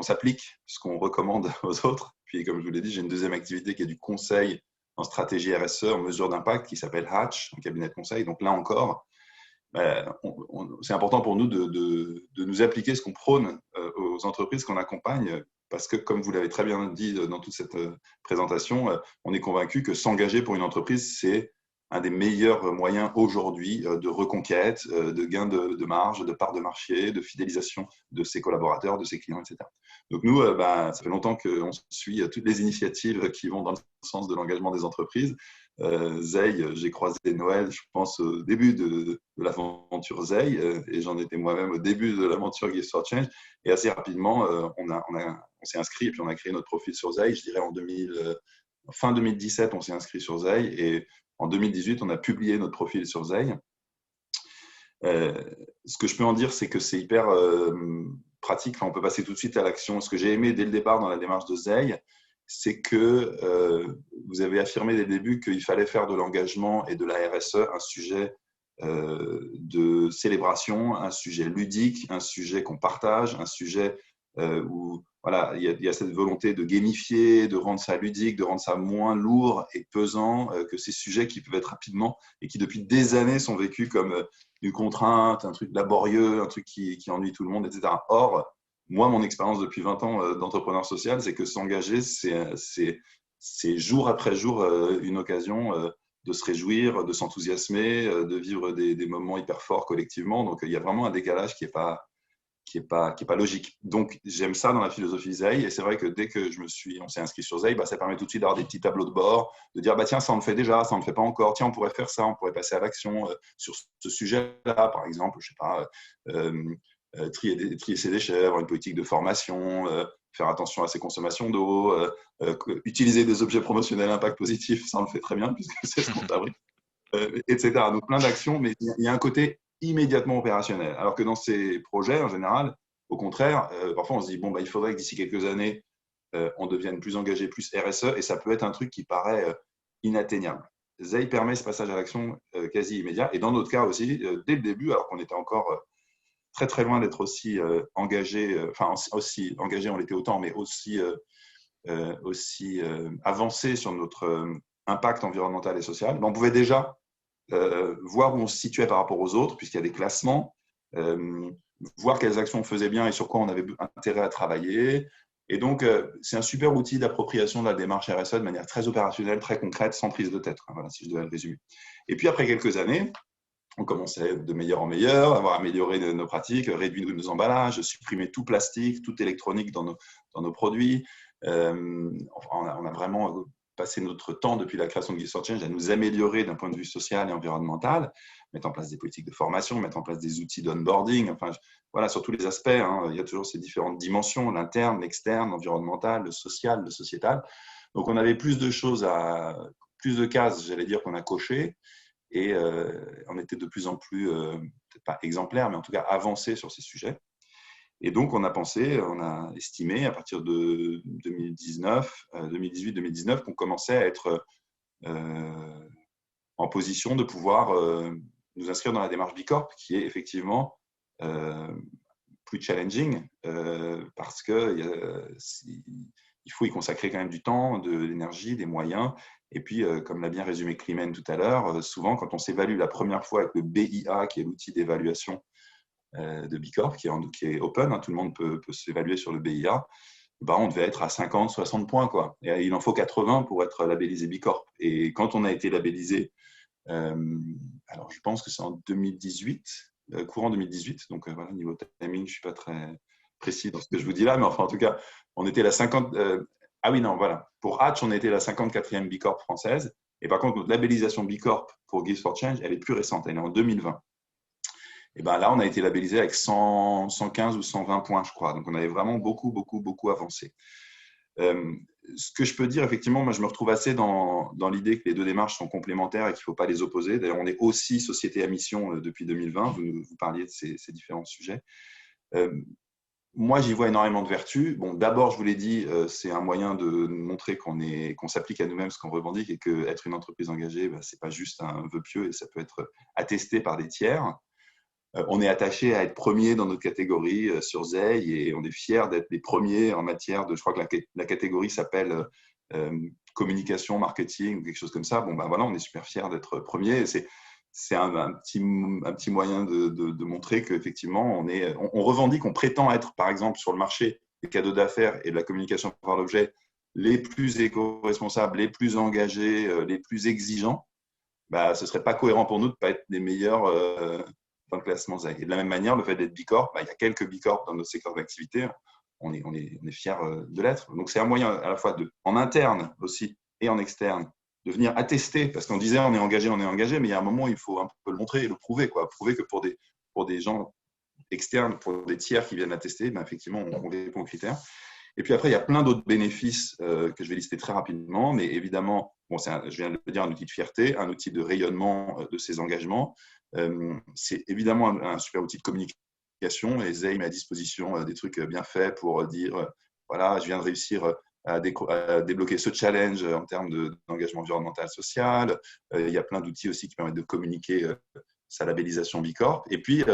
s'applique ce qu'on recommande aux autres. Puis comme je vous l'ai dit, j'ai une deuxième activité qui est du conseil en stratégie RSE, en mesure d'impact, qui s'appelle Hatch, un cabinet de conseil. Donc là encore, c'est important pour nous de nous appliquer ce qu'on prône aux entreprises qu'on accompagne, parce que comme vous l'avez très bien dit dans toute cette présentation, on est convaincu que s'engager pour une entreprise, c'est un des meilleurs moyens aujourd'hui de reconquête, de gain de marge, de part de marché, de fidélisation de ses collaborateurs, de ses clients, etc. Donc nous, ça fait longtemps qu'on suit toutes les initiatives qui vont dans le sens de l'engagement des entreprises. Zeil, j'ai croisé Noël, je pense, au début de l'aventure Zeil, et j'en étais moi-même au début de l'aventure Gifts for Change. Et assez rapidement, on s'est inscrit et puis on a créé notre profil sur Zeil. Je dirais fin 2017, on s'est inscrit sur Zeil et en 2018, on a publié notre profil sur Zeil. Ce que je peux en dire, c'est que c'est hyper pratique. Enfin, on peut passer tout de suite à l'action. Ce que j'ai aimé dès le départ dans la démarche de Zeil, c'est que vous avez affirmé dès le début qu'il fallait faire de l'engagement et de la RSE un sujet de célébration, un sujet ludique, un sujet qu'on partage, un sujet où voilà, il y a cette volonté de gamifier, de rendre ça ludique, de rendre ça moins lourd et pesant que ces sujets qui peuvent être rapidement et qui depuis des années sont vécus comme une contrainte, un truc laborieux, un truc qui ennuie tout le monde, etc. Or, moi, mon expérience depuis 20 ans d'entrepreneur social, c'est que s'engager, c'est jour après jour une occasion de se réjouir, de s'enthousiasmer, de vivre des moments hyper forts collectivement. Donc, il y a vraiment un décalage qui est pas logique. Donc, j'aime ça dans la philosophie Zeil. Et c'est vrai que dès que on s'est inscrit sur Zeil, ça permet tout de suite d'avoir des petits tableaux de bord, de dire, tiens, ça on le fait déjà, ça on ne le fait pas encore. Tiens, on pourrait faire ça, on pourrait passer à l'action sur ce sujet-là, par exemple, je sais pas, trier ses déchets, avoir une politique de formation, faire attention à ses consommations d'eau, utiliser des objets promotionnels impact positif, ça on le fait très bien puisque c'est ce qu'on fabrique, etc. Donc, plein d'actions, mais il y a un côté immédiatement opérationnel. Alors que dans ces projets, en général, au contraire, parfois on se dit, il faudrait que d'ici quelques années, on devienne plus engagé, plus RSE, et ça peut être un truc qui paraît inatteignable. Zeil permet ce passage à l'action quasi immédiat, et dans notre cas aussi, dès le début, alors qu'on était encore très très loin d'être aussi engagé, aussi engagé, on l'était autant, mais aussi avancé sur notre impact environnemental et social. On pouvait déjà voir où on se situait par rapport aux autres, puisqu'il y a des classements, voir quelles actions on faisait bien et sur quoi on avait intérêt à travailler. Et donc, c'est un super outil d'appropriation de la démarche RSE de manière très opérationnelle, très concrète, sans prise de tête. Voilà, si je devais le résumer. Et puis, après quelques années, on commençait de meilleur en meilleur, avoir amélioré nos pratiques, réduit nos emballages, supprimé tout plastique, tout électronique dans nos produits. On a vraiment passer notre temps depuis la création de Gifts for Change à nous améliorer d'un point de vue social et environnemental, mettre en place des politiques de formation, mettre en place des outils d'onboarding, voilà, sur tous les aspects, il y a toujours ces différentes dimensions, l'interne, l'externe, l'environnemental, le social, le sociétal. Donc, on avait plus de cases, j'allais dire, qu'on a cochées, et on était de plus en plus, peut-être pas exemplaires, mais en tout cas avancés sur ces sujets. Et donc, on a estimé à partir de 2018-2019 qu'on commençait à être en position de pouvoir nous inscrire dans la démarche Bicorp, qui est effectivement plus challenging parce qu'il faut y consacrer quand même du temps, de l'énergie, des moyens. Et puis, comme l'a bien résumé Climène tout à l'heure, souvent, quand on s'évalue la première fois avec le BIA, qui est l'outil d'évaluation de Bicorp, qui est open, tout le monde peut s'évaluer sur le BIA, on devait être à 50, 60 points, quoi. Et il en faut 80 pour être labellisé Bicorp. Et quand on a été labellisé, alors je pense que c'est en 2018, courant 2018, donc voilà, niveau timing, je ne suis pas très précis dans ce que je vous dis là, mais enfin, en tout cas, on était la 50... Pour Hatch, on était la 54e Bicorp française. Et par contre, notre labellisation Bicorp pour Gifts for Change, elle est plus récente, elle est en 2020. Et là, on a été labellisé avec 115 ou 120 points, je crois. Donc, on avait vraiment beaucoup avancé. Ce que je peux dire, effectivement, moi, je me retrouve assez dans l'idée que les deux démarches sont complémentaires et qu'il ne faut pas les opposer. D'ailleurs, on est aussi société à mission depuis 2020. Vous parliez de ces différents sujets. Moi, j'y vois énormément de vertus. Bon, d'abord, je vous l'ai dit, c'est un moyen de montrer qu'on s'applique à nous-mêmes ce qu'on revendique et qu'être une entreprise engagée, ce n'est pas juste un vœu pieux et ça peut être attesté par des tiers. On est attaché à être premier dans notre catégorie sur Zeil et on est fiers d'être les premiers en matière de, je crois que la catégorie s'appelle communication, marketing ou quelque chose comme ça. Voilà, on est super fiers d'être premiers. C'est un petit moyen de montrer qu'effectivement, on revendique, on prétend être, par exemple, sur le marché des cadeaux d'affaires et de la communication par l'objet, les plus éco-responsables, les plus engagés, les plus exigeants. bah, ce ne serait pas cohérent pour nous de ne pas être les meilleurs dans le classement ZEI. Et de la même manière, le fait d'être Bicorp, bah, il y a quelques Bicorp dans notre secteur d'activité, on est fiers de l'être. Donc, c'est un moyen à la fois en interne aussi et en externe, de venir attester, parce qu'on disait on est engagé, mais il y a un moment où il faut un peu le montrer et le prouver, quoi. Prouver que pour des gens externes, pour des tiers qui viennent attester, ben effectivement, on répond aux critères. Et puis après, il y a plein d'autres bénéfices que je vais lister très rapidement, mais évidemment, je viens de le dire, un outil de fierté, un outil de rayonnement de ses engagements. C'est évidemment un super outil de communication, et ZEI met à disposition des trucs bien faits pour dire, voilà, je viens de réussir à débloquer ce challenge en termes d'engagement environnemental, social. Il y a plein d'outils aussi qui permettent de communiquer sa labellisation Bicorp. Et puis,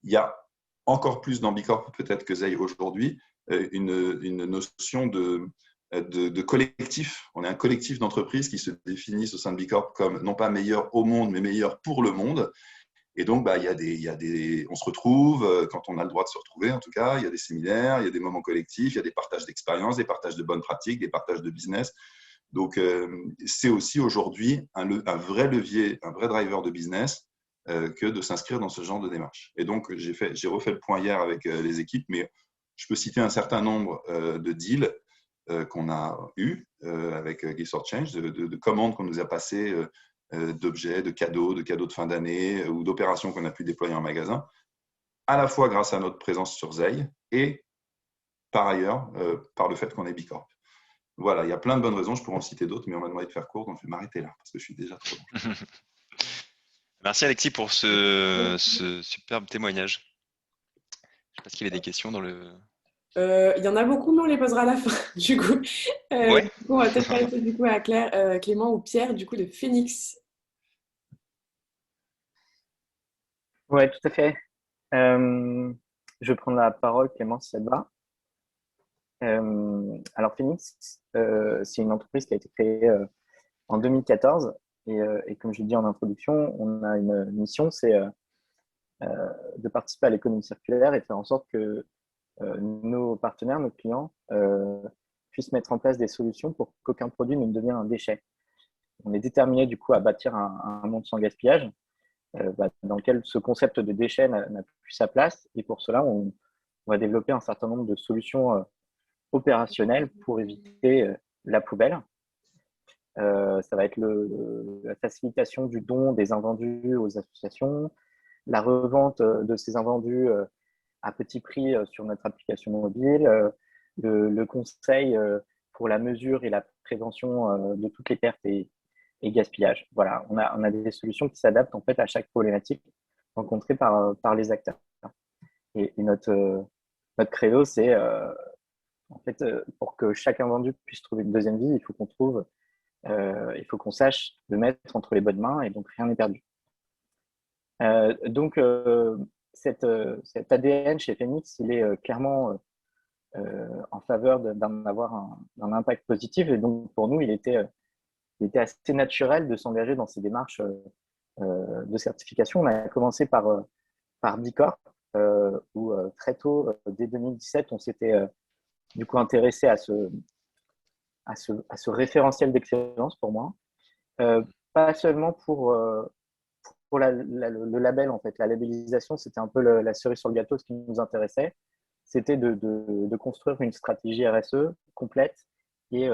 il y a encore plus dans Bicorp peut-être que ZEI aujourd'hui, une notion de collectif. On est un collectif d'entreprises qui se définissent au sein de Bicorp comme non pas meilleur au monde, mais meilleur pour le monde. Et donc, bah, on se retrouve, quand on a le droit de se retrouver en tout cas, il y a des séminaires, il y a des moments collectifs, il y a des partages d'expériences, des partages de bonnes pratiques, des partages de business. Donc, c'est aussi aujourd'hui un vrai levier, un vrai driver de business que de s'inscrire dans ce genre de démarche. Et donc, j'ai refait le point hier avec les équipes, mais je peux citer un certain nombre de deals qu'on a eus avec Gifts for Change, de commandes qu'on nous a passées, d'objets, de cadeaux de fin d'année ou d'opérations qu'on a pu déployer en magasin, à la fois grâce à notre présence sur ZEI et par ailleurs par le fait qu'on est Bicorp. Voilà, il y a plein de bonnes raisons, je pourrais en citer d'autres, mais on m'a demandé de faire court, donc je vais m'arrêter là parce que je suis déjà trop long. Merci Alexis pour ce superbe témoignage. Je ne sais pas s'il y avait des questions dans le… Il y en a beaucoup, mais on les posera à la fin, du coup. Ouais. Du coup, on va peut-être passer du coup à Claire, Clément ou Pierre, du coup, de Phoenix. Oui, tout à fait. Je vais prendre la parole, Clément, si ça te va. Alors, Phoenix, c'est une entreprise qui a été créée en 2014. Et comme je l'ai dit en introduction, on a une mission, c'est de participer à l'économie circulaire et de faire en sorte que nos partenaires, nos clients, puissent mettre en place des solutions pour qu'aucun produit ne devienne un déchet. On est déterminé du coup à bâtir un monde sans gaspillage, dans lequel ce concept de déchet n'a plus sa place. Et pour cela, on va développer un certain nombre de solutions opérationnelles pour éviter la poubelle. Ça va être la facilitation du don des invendus aux associations, la revente de ces invendus à petit prix sur notre application mobile, le conseil pour la mesure et la prévention de toutes les pertes et gaspillages. Voilà, on a des solutions qui s'adaptent en fait à chaque problématique rencontrée par les acteurs. Et notre credo, c'est en fait pour que chaque invendu puisse trouver une deuxième vie, il faut qu'on sache le mettre entre les bonnes mains et donc rien n'est perdu. Donc, cet ADN chez Phoenix, il est clairement en faveur d'avoir un impact positif. Et donc, pour nous, il était assez naturel de s'engager dans ces démarches de certification. On a commencé par Bicorp, où très tôt, dès 2017, on s'était du coup intéressé à ce référentiel d'excellence pour moi. Pas seulement pour le label, en fait. La labellisation, c'était un peu la cerise sur le gâteau, ce qui nous intéressait. C'était de construire une stratégie RSE complète et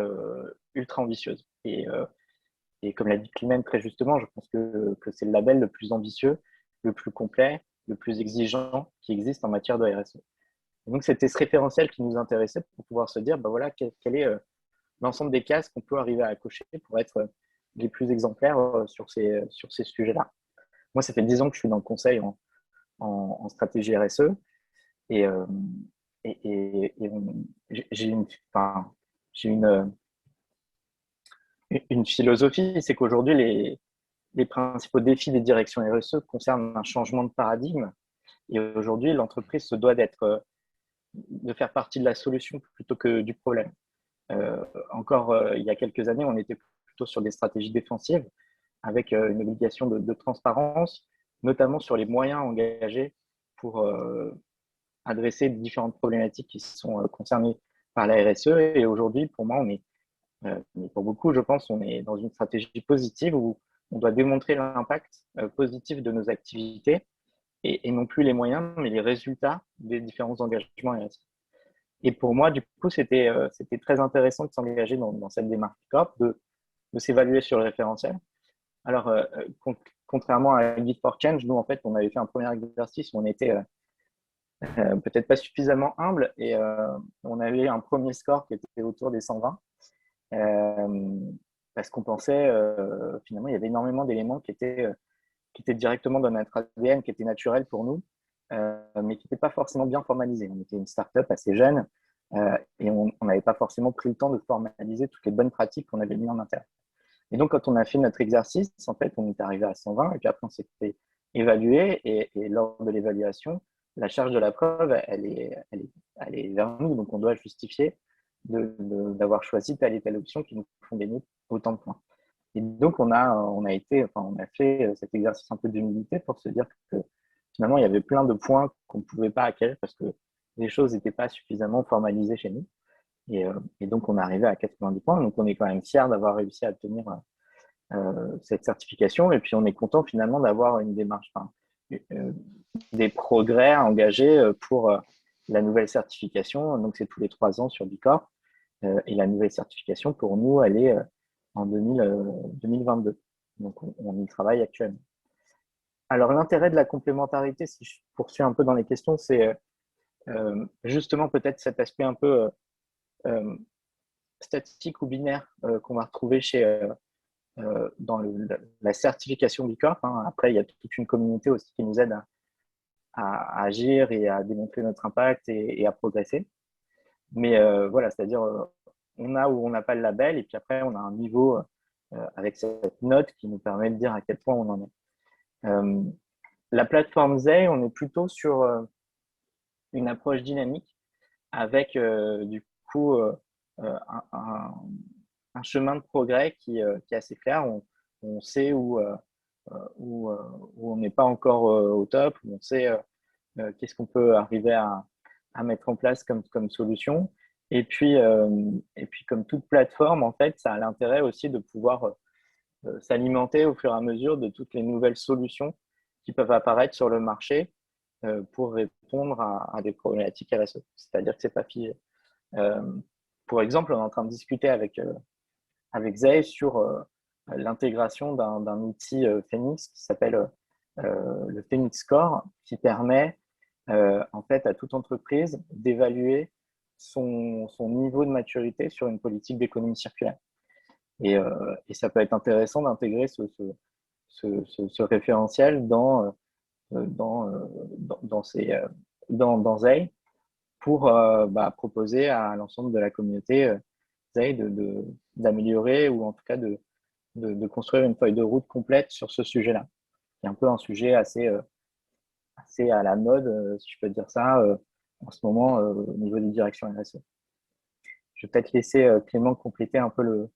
ultra ambitieuse. Et comme l'a dit Clément très justement, je pense que c'est le label le plus ambitieux, le plus complet, le plus exigeant qui existe en matière de RSE. Et donc, c'était ce référentiel qui nous intéressait pour pouvoir se dire, voilà, quel est l'ensemble des cases qu'on peut arriver à cocher pour être les plus exemplaires sur ces sujets-là. Moi, ça fait 10 ans que je suis dans le conseil en stratégie RSE et j'ai une philosophie, c'est qu'aujourd'hui, les principaux défis des directions RSE concernent un changement de paradigme. Et aujourd'hui, l'entreprise se doit de faire partie de la solution plutôt que du problème. Il y a quelques années, on était plutôt sur des stratégies défensives avec une obligation de transparence, notamment sur les moyens engagés pour adresser différentes problématiques qui sont concernées par la RSE. Et aujourd'hui, pour moi, mais pour beaucoup, je pense, on est dans une stratégie positive où on doit démontrer l'impact positif de nos activités et non plus les moyens, mais les résultats des différents engagements RSE. Et pour moi, du coup, c'était très intéressant de s'engager dans cette démarche Bicorp, de s'évaluer sur le référentiel. Alors, contrairement à Git for Change, nous, en fait, on avait fait un premier exercice où on était peut-être pas suffisamment humble et on avait un premier score qui était autour des 120 parce qu'on pensait, finalement, il y avait énormément d'éléments qui étaient directement dans notre ADN, qui étaient naturels pour nous, mais qui n'étaient pas forcément bien formalisés. On était une start-up assez jeune et on n'avait pas forcément pris le temps de formaliser toutes les bonnes pratiques qu'on avait mises en interne. Et donc, quand on a fait notre exercice, en fait, on est arrivé à 120 et puis après, on s'est fait évaluer et lors de l'évaluation, la charge de la preuve, elle est vers nous. Donc, on doit justifier d'avoir choisi telle et telle option qui nous font gagner autant de points. Et donc, on a fait cet exercice un peu d'humilité pour se dire que finalement, il y avait plein de points qu'on ne pouvait pas acquérir parce que les choses n'étaient pas suffisamment formalisées chez nous. Et donc, on est arrivé à 90 points. Donc, on est quand même fiers d'avoir réussi à obtenir cette certification. Et puis, on est content finalement d'avoir une démarche, des progrès à engager pour la nouvelle certification. Donc, c'est tous les 3 ans sur Bicorp. Et la nouvelle certification, pour nous, elle est en 2022. Donc, on y travaille actuellement. Alors, l'intérêt de la complémentarité, si je poursuis un peu dans les questions, c'est justement peut-être cet aspect un peu statistique ou binaire qu'on va retrouver dans la certification Bicorp. Après, il y a toute une communauté aussi qui nous aide à agir et à démontrer notre impact et à progresser. Mais voilà, c'est-à-dire on a ou on n'a pas le label et puis après, on a un niveau avec cette note qui nous permet de dire à quel point on en est. La plateforme Zei, on est plutôt sur une approche dynamique avec du coup un chemin de progrès qui est assez clair. On sait où on n'est pas encore au top, où on sait qu'est-ce qu'on peut arriver à mettre en place comme solution. Et puis, comme toute plateforme, en fait, ça a l'intérêt aussi de pouvoir s'alimenter au fur et à mesure de toutes les nouvelles solutions qui peuvent apparaître sur le marché pour répondre à des problématiques RSE. C'est-à-dire que c'est pas figé. Pour exemple, on est en train de discuter avec Zei sur l'intégration d'un outil Phoenix qui s'appelle le Phoenix Score, qui permet en fait à toute entreprise d'évaluer son niveau de maturité sur une politique d'économie circulaire. Et ça peut être intéressant d'intégrer ce référentiel dans Zei pour proposer à l'ensemble de la communauté Zei d'améliorer ou en tout cas de construire une feuille de route complète sur ce sujet-là. C'est un peu un sujet assez à la mode, si je peux dire ça, en ce moment au niveau des directions RSE. Je vais peut-être laisser Clément compléter un peu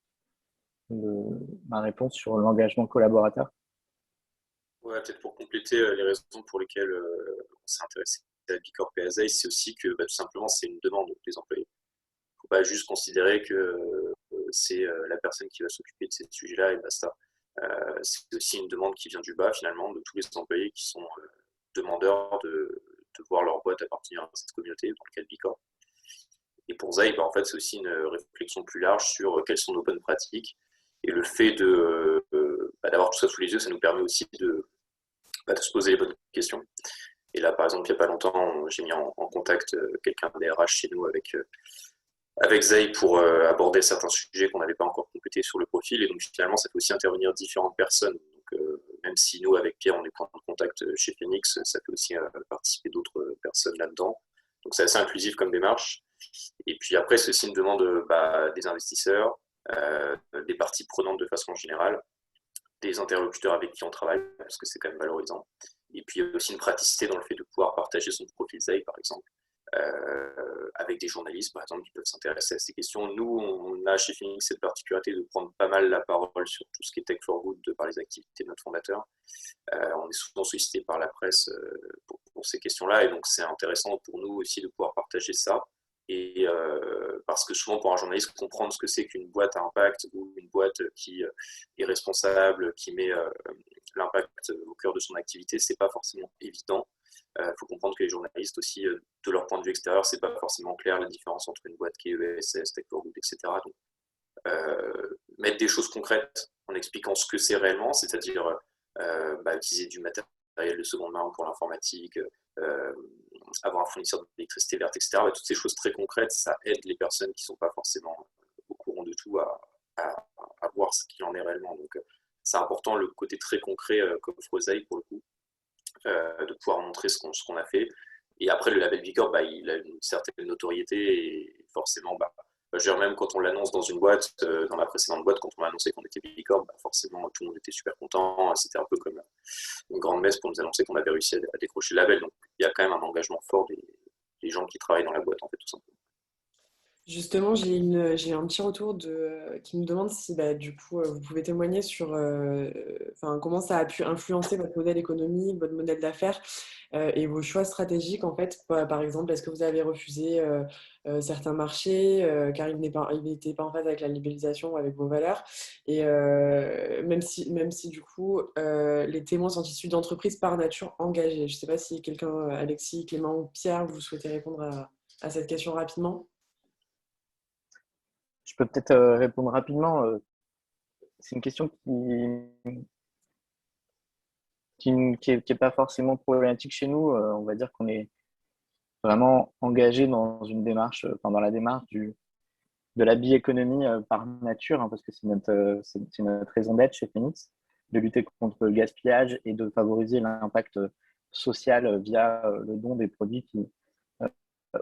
ma réponse sur l'engagement collaborateur. Ouais, peut-être pour compléter les raisons pour lesquelles on s'est intéressé à Bicorp et à Zei, c'est aussi que tout simplement c'est une demande des employés. Il ne faut pas juste considérer que c'est la personne qui va s'occuper de ces sujets-là et basta. C'est aussi une demande qui vient du bas finalement de tous les employés qui sont demandeurs de voir leur boîte appartenir à cette communauté, dans le cas de Bicorp. Et pour Zei, en fait, c'est aussi une réflexion plus large sur quelles sont nos bonnes pratiques. Et le fait d'avoir tout ça sous les yeux, ça nous permet aussi de se poser les bonnes questions. Et là, par exemple, il n'y a pas longtemps, j'ai mis en contact quelqu'un des RH chez nous avec Zei pour aborder certains sujets qu'on n'avait pas encore complétés sur le profil. Et donc, finalement, ça fait aussi intervenir différentes personnes. Donc, même si nous, avec Pierre, on est en contact chez Phoenix, ça fait aussi participer d'autres personnes là-dedans. Donc, c'est assez inclusif comme démarche. Et puis après, c'est aussi une demande des investisseurs, des parties prenantes de façon générale, des interlocuteurs avec qui on travaille, parce que c'est quand même valorisant. Et puis aussi une praticité dans le fait de pouvoir partager son profil Zei, par exemple, avec des journalistes, par exemple, qui peuvent s'intéresser à ces questions. Nous, on a chez Phoenix cette particularité de prendre pas mal la parole sur tout ce qui est Tech for Good par les activités de notre fondateur. On est souvent sollicité par la presse pour ces questions-là, et donc c'est intéressant pour nous aussi de pouvoir partager ça. Et parce que souvent, pour un journaliste, comprendre ce que c'est qu'une boîte à impact ou une boîte boîte qui est responsable, qui met l'impact au cœur de son activité, c'est pas forcément évident. Il faut comprendre que les journalistes aussi, de leur point de vue extérieur, c'est pas forcément clair la différence entre une boîte qui est ESS, Tech for Good, etc. Donc, mettre des choses concrètes en expliquant ce que c'est réellement, c'est-à-dire utiliser du matériel de seconde main pour l'informatique, avoir un fournisseur d'électricité verte, etc. Toutes ces choses très concrètes, ça aide les personnes qui ne sont pas forcément au courant de tout à voir ce qu'il en est réellement. Donc, c'est important le côté très concret comme Frozaï pour le coup, de pouvoir montrer ce qu'on a fait. Et après, le label Bicorp, il a une certaine notoriété et forcément, je veux dire, même quand on l'annonce dans une boîte, dans la précédente boîte, quand on a annoncé qu'on était Bicorp, forcément, tout le monde était super content. C'était un peu comme une grande messe pour nous annoncer qu'on avait réussi à décrocher le label. Donc, il y a quand même un engagement fort des gens qui travaillent dans la boîte, en fait, tout simplement. Justement, j'ai un petit retour qui me demande si du coup vous pouvez témoigner sur comment ça a pu influencer votre modèle économique, votre modèle d'affaires et vos choix stratégiques en fait. Par exemple, est-ce que vous avez refusé certains marchés car ils n'étaient pas en phase avec la libéralisation ou avec vos valeurs et même si du coup les témoins sont issus d'entreprises par nature engagées. Je ne sais pas si quelqu'un, Alexis, Clément ou Pierre, vous souhaitez répondre à cette question rapidement. Je peux peut-être répondre rapidement. C'est une question qui est pas forcément problématique chez nous. On va dire qu'on est vraiment engagé dans une démarche, dans la démarche de la bioéconomie par nature, parce que c'est notre raison d'être chez Phoenix, de lutter contre le gaspillage et de favoriser l'impact social via le don des produits qui,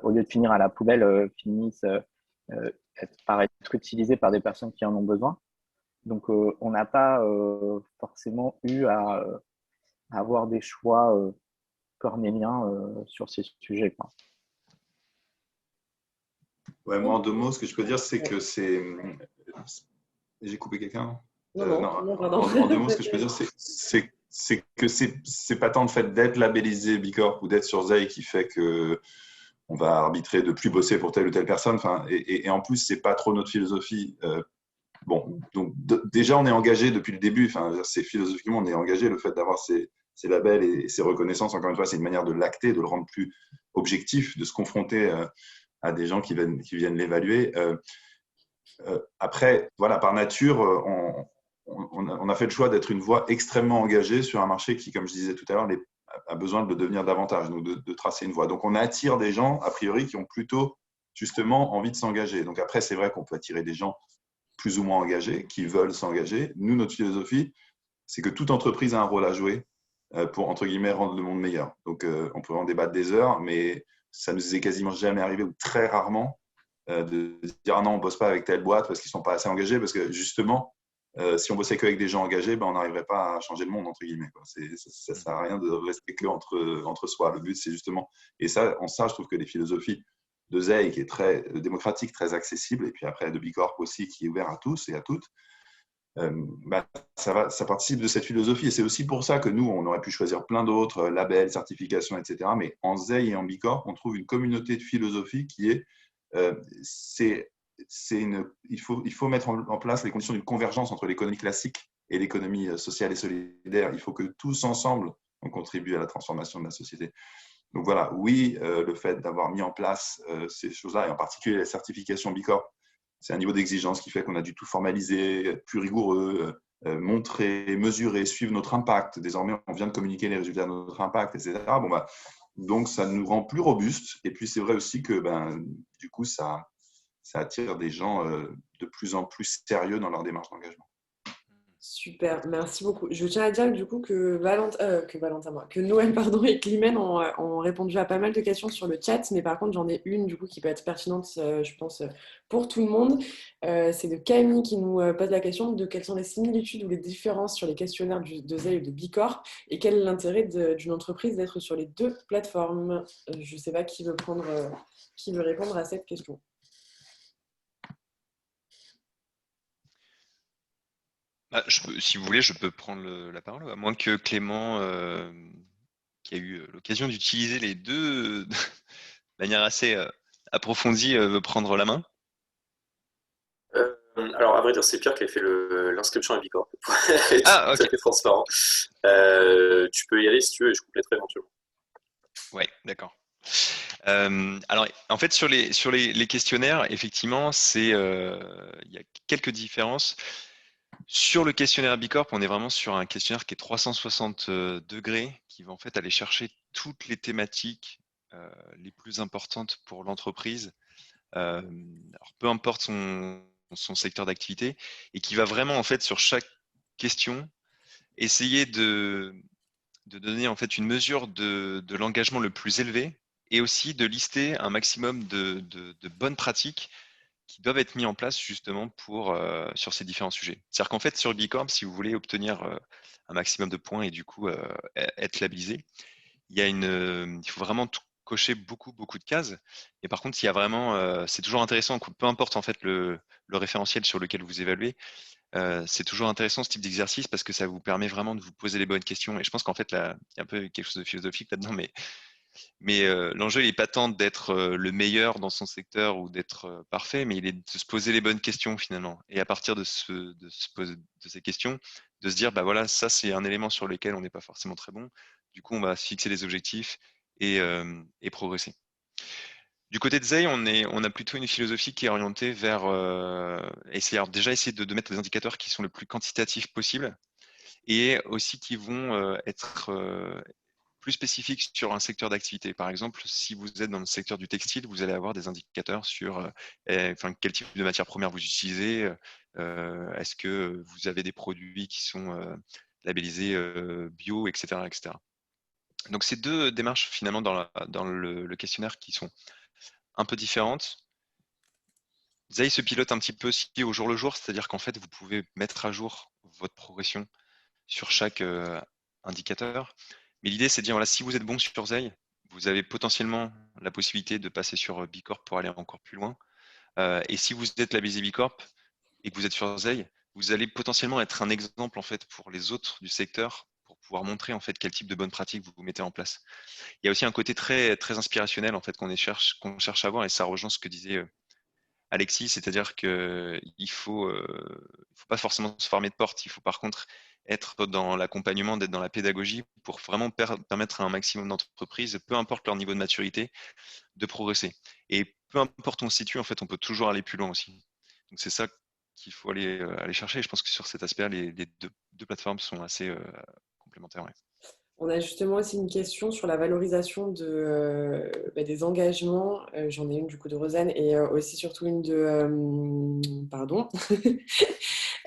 au lieu de finir à la poubelle, finissent par être utilisés par des personnes qui en ont besoin. Donc, on n'a pas forcément eu à avoir des choix cornéliens sur ces sujets, quoi. Ouais, moi, en 2 mots, ce que je peux dire, c'est que c'est. J'ai coupé quelqu'un? Non, pardon. En 2 mots, ce que je peux dire, c'est que c'est pas tant le fait d'être labellisé Bicorp ou d'être sur ZEI qui fait que on va arbitrer de plus bosser pour telle ou telle personne. Enfin, et en plus, c'est pas trop notre philosophie. Bon, donc déjà, on est engagé depuis le début. Enfin, c'est philosophiquement, on est engagé. Le fait d'avoir ces labels et ces reconnaissances, encore une fois, c'est une manière de l'acter, de le rendre plus objectif, de se confronter à des gens qui viennent l'évaluer. Après, voilà, par nature, on a fait le choix d'être une voie extrêmement engagée sur un marché qui, comme je disais tout à l'heure, a besoin de le devenir davantage, donc de tracer une voie. Donc, on attire des gens, a priori, qui ont plutôt, justement, envie de s'engager. Donc, après, c'est vrai qu'on peut attirer des gens plus ou moins engagés, qui veulent s'engager. Nous, notre philosophie, c'est que toute entreprise a un rôle à jouer pour, entre guillemets, rendre le monde meilleur. Donc, on peut en débattre des heures, mais ça nous est quasiment jamais arrivé, ou très rarement, de dire « Ah non, on ne bosse pas avec telle boîte parce qu'ils ne sont pas assez engagés », parce que, justement, si on bossait qu'avec des gens engagés, on n'arriverait pas à changer le monde, entre guillemets. Ça ne sert à rien de rester que entre soi. Le but, c'est justement… Et ça, je trouve que les philosophies de ZEI, qui est très démocratique, très accessible, et puis après de Bicorp aussi, qui est ouvert à tous et à toutes, ça participe de cette philosophie. Et c'est aussi pour ça que nous, on aurait pu choisir plein d'autres labels, certifications, etc. Mais en ZEI et en Bicorp, on trouve une communauté de philosophie qui est… il faut mettre en place les conditions d'une convergence entre l'économie classique et l'économie sociale et solidaire. Il faut que tous ensemble, on contribue à la transformation de la société. Donc voilà, oui, le fait d'avoir mis en place ces choses-là, et en particulier la certification Bicorp, c'est un niveau d'exigence qui fait qu'on a dû tout formaliser, être plus rigoureux, montrer, mesurer, suivre notre impact. Désormais, on vient de communiquer les résultats de notre impact, etc. Donc, ça nous rend plus robustes. Et puis, c'est vrai aussi que du coup, ça attire des gens de plus en plus sérieux dans leur démarche d'engagement. Super, merci beaucoup. Je tiens à dire du coup que Noël et Climène ont répondu à pas mal de questions sur le chat, mais par contre j'en ai une du coup qui peut être pertinente, je pense, pour tout le monde. C'est de Camille qui nous pose la question de quelles sont les similitudes ou les différences sur les questionnaires de ZEI et de Bicorp et quel est l'intérêt d'une entreprise d'être sur les 2 plateformes. Je ne sais pas qui veut répondre à cette question. Si vous voulez, je peux prendre la parole, à moins que Clément, qui a eu l'occasion d'utiliser les 2 de manière assez approfondie, veut prendre la main. Alors, à vrai dire, c'est Pierre qui a fait l'inscription à Bicorp, pour être Ah, tout à ok. fait transparent. Tu peux y aller si tu veux et je compléterai éventuellement. Ouais, d'accord. Alors, en fait, sur les questionnaires, effectivement, il y a quelques différences. Sur le questionnaire Bicorp, on est vraiment sur un questionnaire qui est 360 degrés, qui va en fait aller chercher toutes les thématiques les plus importantes pour l'entreprise, alors peu importe son secteur d'activité, et qui va vraiment en fait sur chaque question essayer de donner en fait une mesure de l'engagement le plus élevé et aussi de lister un maximum de bonnes pratiques qui doivent être mis en place justement sur ces différents sujets. C'est-à-dire qu'en fait, sur le Bicorp, si vous voulez obtenir un maximum de points et du coup être labellisé, il faut vraiment tout cocher beaucoup, beaucoup de cases. Et par contre, il y a vraiment, c'est toujours intéressant, peu importe en fait le référentiel sur lequel vous évaluez, c'est toujours intéressant ce type d'exercice parce que ça vous permet vraiment de vous poser les bonnes questions. Et je pense qu'en fait, là, il y a un peu quelque chose de philosophique là-dedans, mais l'enjeu n'est pas tant d'être le meilleur dans son secteur ou d'être parfait, mais il est de se poser les bonnes questions finalement. Et à partir de ces questions, de se dire, bah voilà, ça c'est un élément sur lequel on n'est pas forcément très bon. Du coup, on va se fixer des objectifs et progresser. Du côté de Zei, on a plutôt une philosophie qui est orientée vers essayer de mettre des indicateurs qui sont le plus quantitatifs possible et aussi qui vont être plus spécifiques sur un secteur d'activité. Par exemple, si vous êtes dans le secteur du textile, vous allez avoir des indicateurs sur quel type de matière première vous utilisez, est-ce que vous avez des produits qui sont labellisés bio, etc., etc. Donc, c'est deux démarches finalement dans le questionnaire qui sont un peu différentes. Zei se pilote un petit peu aussi au jour le jour, c'est-à-dire qu'en fait, vous pouvez mettre à jour votre progression sur chaque indicateur. Mais l'idée, c'est de dire, voilà, si vous êtes bon sur Zei, vous avez potentiellement la possibilité de passer sur Bicorp pour aller encore plus loin. Et si vous êtes labellisé Bicorp et que vous êtes sur Zei, vous allez potentiellement être un exemple en fait pour les autres du secteur pour pouvoir montrer en fait quel type de bonnes pratiques vous mettez en place. Il y a aussi un côté très, très inspirationnel en fait qu'on cherche à avoir et ça rejoint ce que disait Alexis, c'est-à-dire qu'il faut pas forcément se fermer de porte, il faut par contre être dans l'accompagnement, d'être dans la pédagogie pour vraiment permettre à un maximum d'entreprises, peu importe leur niveau de maturité, de progresser. Et peu importe où on se situe, en fait, on peut toujours aller plus loin aussi. Donc c'est ça qu'il faut aller chercher. Et je pense que sur cet aspect, les deux plateformes sont assez complémentaires. Ouais. On a justement aussi une question sur la valorisation des engagements. J'en ai une du coup de Rosanne et aussi surtout une pardon,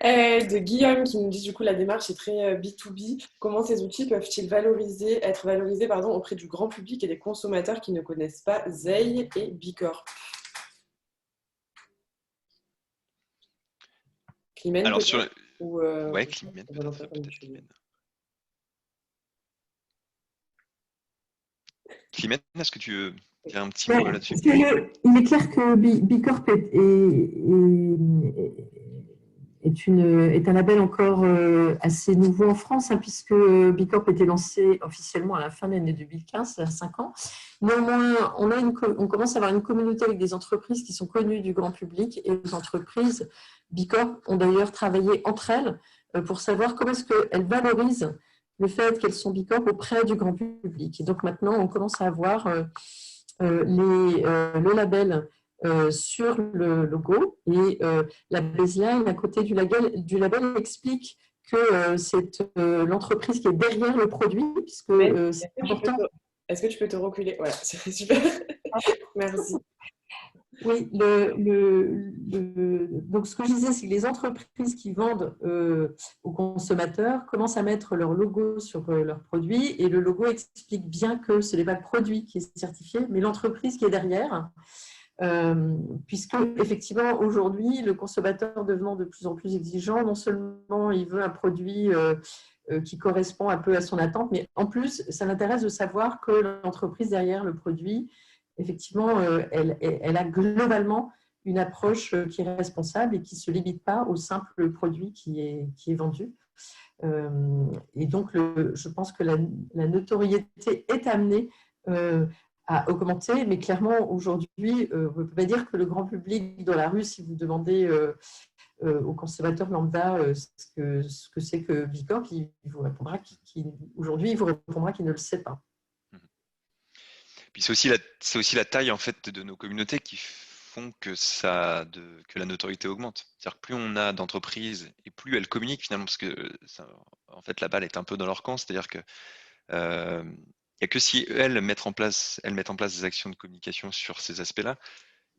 de Guillaume qui nous dit du coup la démarche est très B2B. Comment ces outils peuvent-ils être valorisés auprès du grand public et des consommateurs qui ne connaissent pas Zei et Bicorp? Climène Alors peut-être ouais, Climène peut-être. Climène, est-ce que tu veux dire un petit mot là-dessus? Il est clair que Bicorp est un label encore assez nouveau en France, puisque Bicorp a été lancé officiellement à la fin de l'année 2015, à 5 ans. Néanmoins, on commence à avoir une communauté avec des entreprises qui sont connues du grand public et les entreprises Bicorp ont d'ailleurs travaillé entre elles pour savoir comment est-ce qu'elles valorisent le fait qu'elles sont Bicorp auprès du grand public. Et donc maintenant, on commence à avoir le label sur le logo et la baseline à côté du label explique que c'est l'entreprise qui est derrière le produit, puisque c'est important. Est-ce que tu peux te reculer? Voilà, c'est super. Merci. Oui, donc ce que je disais, c'est que les entreprises qui vendent aux consommateurs commencent à mettre leur logo sur leurs produits et le logo explique bien que ce n'est pas le produit qui est certifié, mais l'entreprise qui est derrière. Puisque effectivement aujourd'hui le consommateur devenant de plus en plus exigeant, non seulement il veut un produit qui correspond un peu à son attente, mais en plus ça l'intéresse de savoir que l'entreprise derrière le produit, effectivement, elle a globalement une approche qui est responsable et qui ne se limite pas au simple produit qui est vendu. Et donc je pense que la notoriété est amenée à augmenter, mais clairement aujourd'hui, on ne peut pas dire que le grand public dans la rue, si vous demandez au consommateur lambda ce que c'est que Bicorp, il vous répondra aujourd'hui, il vous répondra qu'il ne le sait pas. Puis c'est aussi la taille en fait de nos communautés qui font que la notoriété augmente. C'est-à-dire que plus on a d'entreprises et plus elles communiquent finalement, parce que en fait la balle est un peu dans leur camp, c'est-à-dire que il n'y a que si elles mettent en place des actions de communication sur ces aspects-là,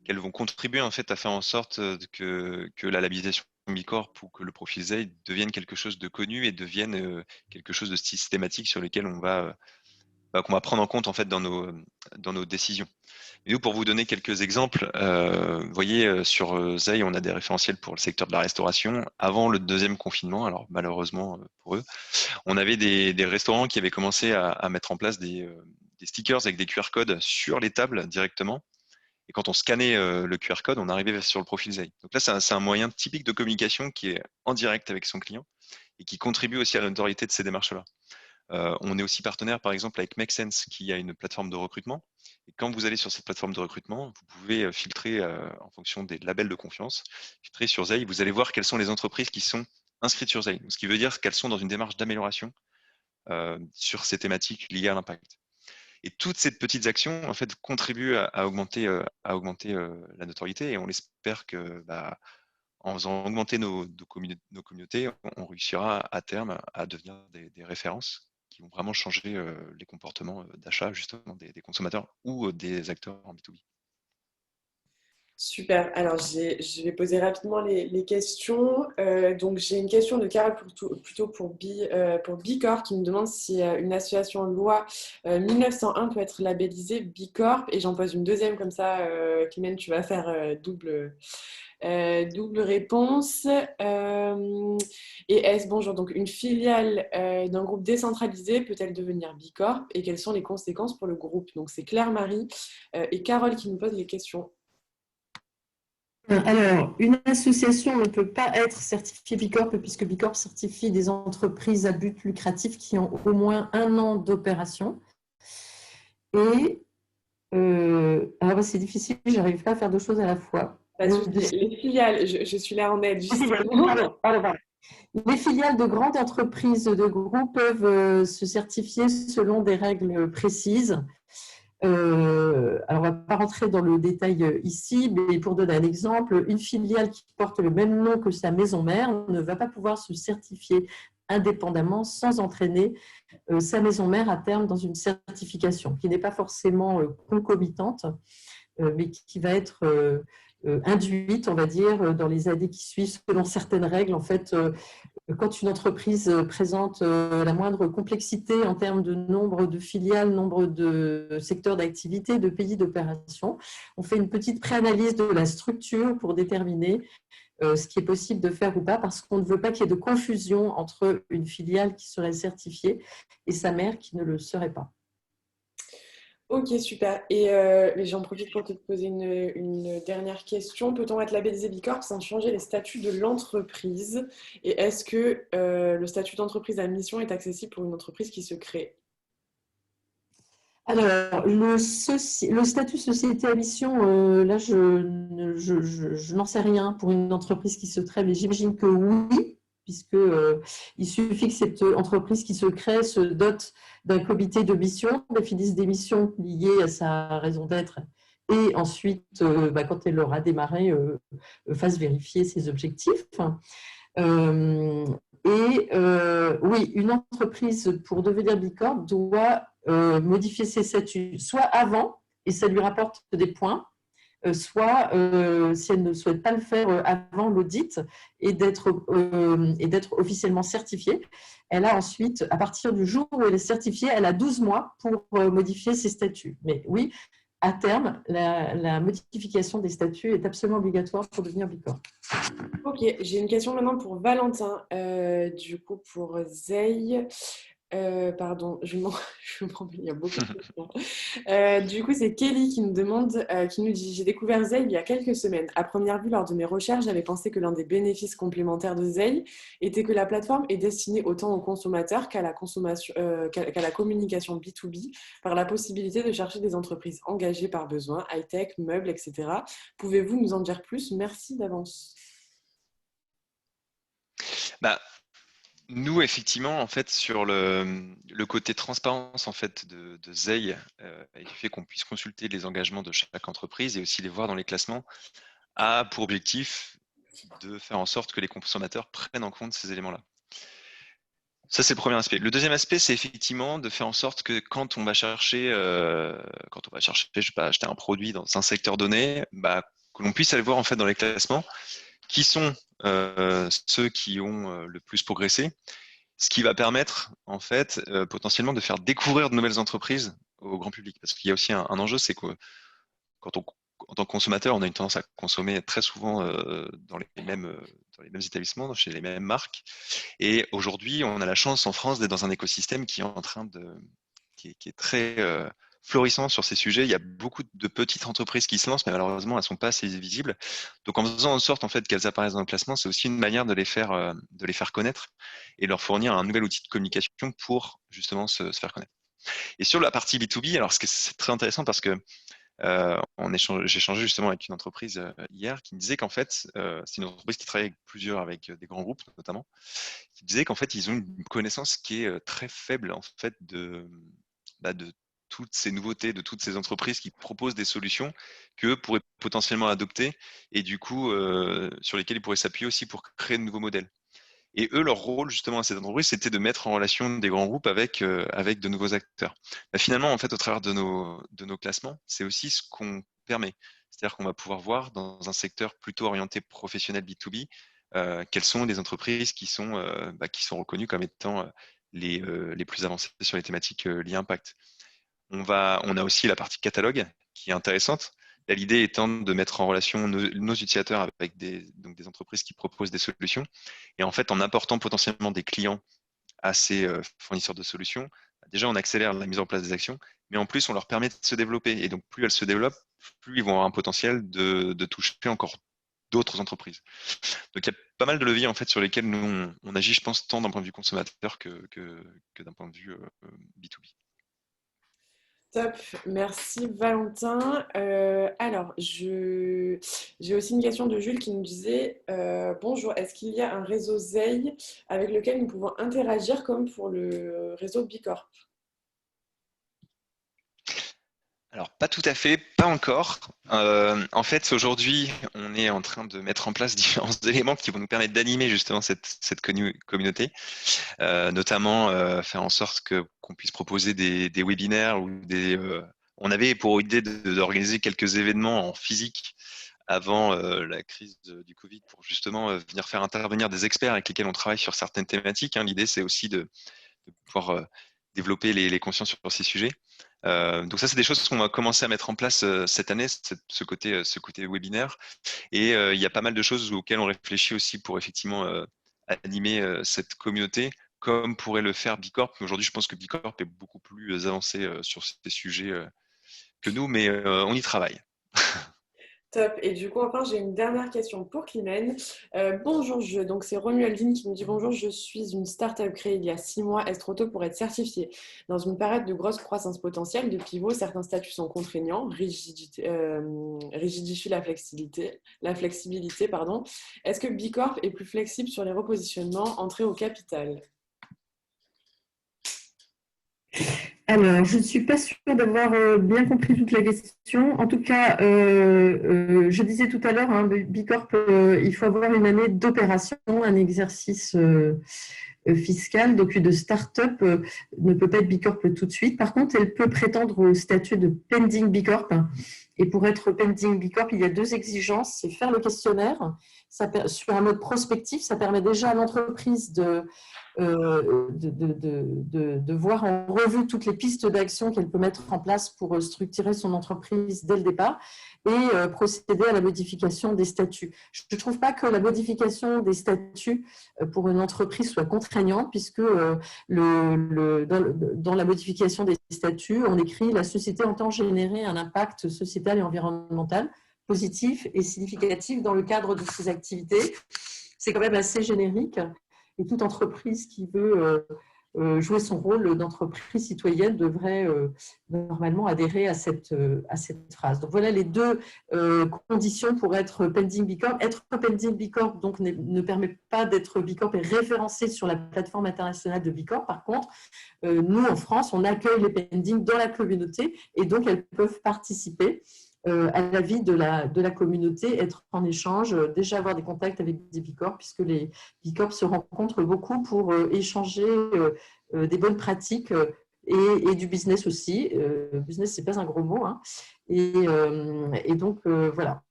qu'elles vont contribuer en fait à faire en sorte que la labellisation Bicorp ou que le profil ZEI devienne quelque chose de connu et devienne quelque chose de systématique sur lequel qu'on va prendre en compte en fait dans nos décisions. Et nous, pour vous donner quelques exemples, vous voyez sur ZEI, on a des référentiels pour le secteur de la restauration. Avant le deuxième confinement, alors malheureusement pour eux, on avait des restaurants qui avaient commencé à mettre en place des stickers avec des QR codes sur les tables directement. Et quand on scannait le QR code, on arrivait sur le profil ZEI. Donc là, c'est un moyen typique de communication qui est en direct avec son client et qui contribue aussi à la notoriété de ces démarches-là. On est aussi partenaire, par exemple, avec Make Sense, qui a une plateforme de recrutement. Et quand vous allez sur cette plateforme de recrutement, vous pouvez filtrer en fonction des labels de confiance, filtrer sur ZEI. Vous allez voir quelles sont les entreprises qui sont inscrites sur ZEI. Ce qui veut dire qu'elles sont dans une démarche d'amélioration sur ces thématiques liées à l'impact. Et toutes ces petites actions, en fait, contribuent à augmenter la notoriété. Et on espère que, en faisant augmenter nos communautés, on réussira à terme à devenir des références qui vont vraiment changer les comportements d'achat justement des consommateurs ou des acteurs en B2B. Super. Alors, je vais poser rapidement les questions. Donc, j'ai une question de Carole plutôt pour Bicorp qui me demande si une association loi 1901 peut être labellisée Bicorp. Et j'en pose une deuxième comme ça, Clément, tu vas faire double réponse. Et bonjour, donc une filiale d'un groupe décentralisé peut-elle devenir Bicorp et quelles sont les conséquences pour le groupe? Donc, c'est Claire-Marie et Carole qui nous posent les questions. Alors, une association ne peut pas être certifiée Bicorp puisque Bicorp certifie des entreprises à but lucratif qui ont au moins 1 an d'opération. Et alors c'est difficile, je n'arrive pas à faire 2 choses à la fois. Les filiales, je suis là en aide. Pardon. Les filiales de grandes entreprises de groupe peuvent se certifier selon des règles précises. Alors, on ne va pas rentrer dans le détail ici, mais pour donner un exemple, une filiale qui porte le même nom que sa maison mère ne va pas pouvoir se certifier indépendamment sans entraîner sa maison mère à terme dans une certification qui n'est pas forcément concomitante, mais qui va être induite, on va dire, dans les années qui suivent selon certaines règles. En fait, quand une entreprise présente la moindre complexité en termes de nombre de filiales, nombre de secteurs d'activité, de pays d'opération, on fait une petite préanalyse de la structure pour déterminer ce qui est possible de faire ou pas, parce qu'on ne veut pas qu'il y ait de confusion entre une filiale qui serait certifiée et sa mère qui ne le serait pas. Ok, super. Et j'en profite pour te poser une dernière question. Peut-on être labellisé Bicorp sans changer les statuts de l'entreprise? Et est-ce que le statut d'entreprise à mission est accessible pour une entreprise qui se crée? Alors, le statut société à mission, là, je n'en sais rien pour une entreprise qui se crée, mais j'imagine que oui, puisque il suffit que cette entreprise qui se crée se dote d'un comité de mission, définisse des missions liées à sa raison d'être, et ensuite, quand elle aura démarré, fasse vérifier ses objectifs. Oui, une entreprise, pour devenir Bicorp, doit modifier ses statuts, soit avant, et ça lui rapporte des points, soit, si elle ne souhaite pas le faire avant l'audit et d'être officiellement certifiée, elle a ensuite, à partir du jour où elle est certifiée, elle a 12 mois pour modifier ses statuts. Mais oui, à terme, la modification des statuts est absolument obligatoire pour devenir Bicorp. Ok, j'ai une question maintenant pour Valentin, du coup pour ZEI. Pardon, il y a beaucoup de questions. Du coup, c'est Kelly qui nous demande, qui nous dit: j'ai découvert ZEI il y a quelques semaines. À première vue, lors de mes recherches, j'avais pensé que l'un des bénéfices complémentaires de ZEI était que la plateforme est destinée autant aux consommateurs qu'à la communication B2B, par la possibilité de chercher des entreprises engagées par besoin, high-tech, meubles, etc. Pouvez-vous nous en dire plus? Merci d'avance. Bah, nous, effectivement, en fait, sur le côté transparence en fait, de Zeil et du fait qu'on puisse consulter les engagements de chaque entreprise et aussi les voir dans les classements, a pour objectif de faire en sorte que les consommateurs prennent en compte ces éléments-là. Ça, c'est le premier aspect. Le deuxième aspect, c'est effectivement de faire en sorte que quand on va chercher, je sais pas, acheter un produit dans un secteur donné, bah, que l'on puisse aller voir en fait dans les classements qui sont ceux qui ont le plus progressé, ce qui va permettre en fait potentiellement de faire découvrir de nouvelles entreprises au grand public. Parce qu'il y a aussi un enjeu, c'est que quand on, en tant que consommateur, on a une tendance à consommer très souvent dans les mêmes établissements, chez les mêmes marques. Et aujourd'hui, on a la chance en France d'être dans un écosystème qui est en train qui est très florissant sur ces sujets. Il y a beaucoup de petites entreprises qui se lancent, mais malheureusement, elles ne sont pas assez visibles. Donc, en faisant en sorte en fait qu'elles apparaissent dans le classement, c'est aussi une manière de les faire connaître et leur fournir un nouvel outil de communication pour justement se faire connaître. Et sur la partie B2B, alors c'est très intéressant parce que j'ai échangé justement avec une entreprise hier qui me disait qu'en fait, c'est une entreprise qui travaille avec des grands groupes notamment, qui disait qu'en fait, ils ont une connaissance qui est très faible en fait de toutes ces nouveautés, de toutes ces entreprises qui proposent des solutions qu'eux pourraient potentiellement adopter et du coup sur lesquelles ils pourraient s'appuyer aussi pour créer de nouveaux modèles. Et eux, leur rôle justement à cette entreprise, c'était de mettre en relation des grands groupes avec de nouveaux acteurs. Bah, finalement, en fait, au travers de nos classements, c'est aussi ce qu'on permet. C'est-à-dire qu'on va pouvoir voir dans un secteur plutôt orienté professionnel B2B, quelles sont les entreprises qui sont reconnues comme étant les plus avancées sur les thématiques liées à impact. On a aussi la partie catalogue qui est intéressante. Là, l'idée étant de mettre en relation nos utilisateurs avec des entreprises qui proposent des solutions. Et en fait, en apportant potentiellement des clients à ces fournisseurs de solutions, déjà, on accélère la mise en place des actions, mais en plus, on leur permet de se développer. Et donc, plus elles se développent, plus ils vont avoir un potentiel de toucher encore d'autres entreprises. Donc, il y a pas mal de leviers en fait, sur lesquels nous, on agit, je pense, tant d'un point de vue consommateur que d'un point de vue B2B. Top, merci Valentin. Alors, j'ai aussi une question de Jules qui nous disait bonjour, est-ce qu'il y a un réseau Zeil avec lequel nous pouvons interagir comme pour le réseau Bicorp? Alors, pas tout à fait, pas encore. En fait, aujourd'hui, on est en train de mettre en place différents éléments qui vont nous permettre d'animer justement cette communauté, notamment faire en sorte qu'on puisse proposer des webinaires ou on avait pour idée d'organiser quelques événements en physique avant la crise du Covid pour justement venir faire intervenir des experts avec lesquels on travaille sur certaines thématiques. Hein. L'idée, c'est aussi de pouvoir développer les consciences sur ces sujets. Donc ça, c'est des choses qu'on va commencer à mettre en place cette année, ce côté webinaire. Et il y a pas mal de choses auxquelles on réfléchit aussi pour effectivement animer cette communauté, comme pourrait le faire Bicorp. Aujourd'hui, je pense que Bicorp est beaucoup plus avancé sur ces sujets que nous, mais on y travaille. Top. Et du coup, enfin, j'ai une dernière question pour Climène. Bonjour, donc c'est Romualdine qui nous dit bonjour, je suis une start-up créée il y a 6 mois. Est-ce trop tôt pour être certifiée? Dans une période de grosse croissance potentielle, de pivot, certains statuts sont contraignants, rigidifient la flexibilité, pardon. Est-ce que Bicorp est plus flexible sur les repositionnements, entrée au capital? Alors, je ne suis pas sûre d'avoir bien compris toute la question. En tout cas, je disais tout à l'heure, hein, Bicorp, il faut avoir une année d'opération, un exercice fiscal. Donc, une start-up ne peut pas être Bicorp tout de suite. Par contre, elle peut prétendre au statut de pending Bicorp. Et pour être pending Bicorp, il y a 2 exigences. C'est faire le questionnaire. Sur un mode prospectif, ça permet déjà à l'entreprise de voir en revue toutes les pistes d'action qu'elle peut mettre en place pour structurer son entreprise dès le départ et procéder à la modification des statuts. Je ne trouve pas que la modification des statuts pour une entreprise soit contraignante puisque dans la modification des statuts, on écrit « La société entend générer un impact sociétal et environnemental positif et significatif dans le cadre de ses activités ». C'est quand même assez générique. Et toute entreprise qui veut jouer son rôle d'entreprise citoyenne devrait normalement adhérer à cette phrase. Donc voilà les deux conditions pour être pending B Corp. Être pending B Corp donc, ne permet pas d'être B Corp et référencé sur la plateforme internationale de B Corp. Par contre, nous en France, on accueille les pending dans la communauté et donc elles peuvent participer à la vie de la communauté, être en échange, déjà avoir des contacts avec des B Corp, puisque les B Corp se rencontrent beaucoup pour échanger des bonnes pratiques et du business aussi. Business, ce n'est pas un gros mot. Hein. Et donc, voilà.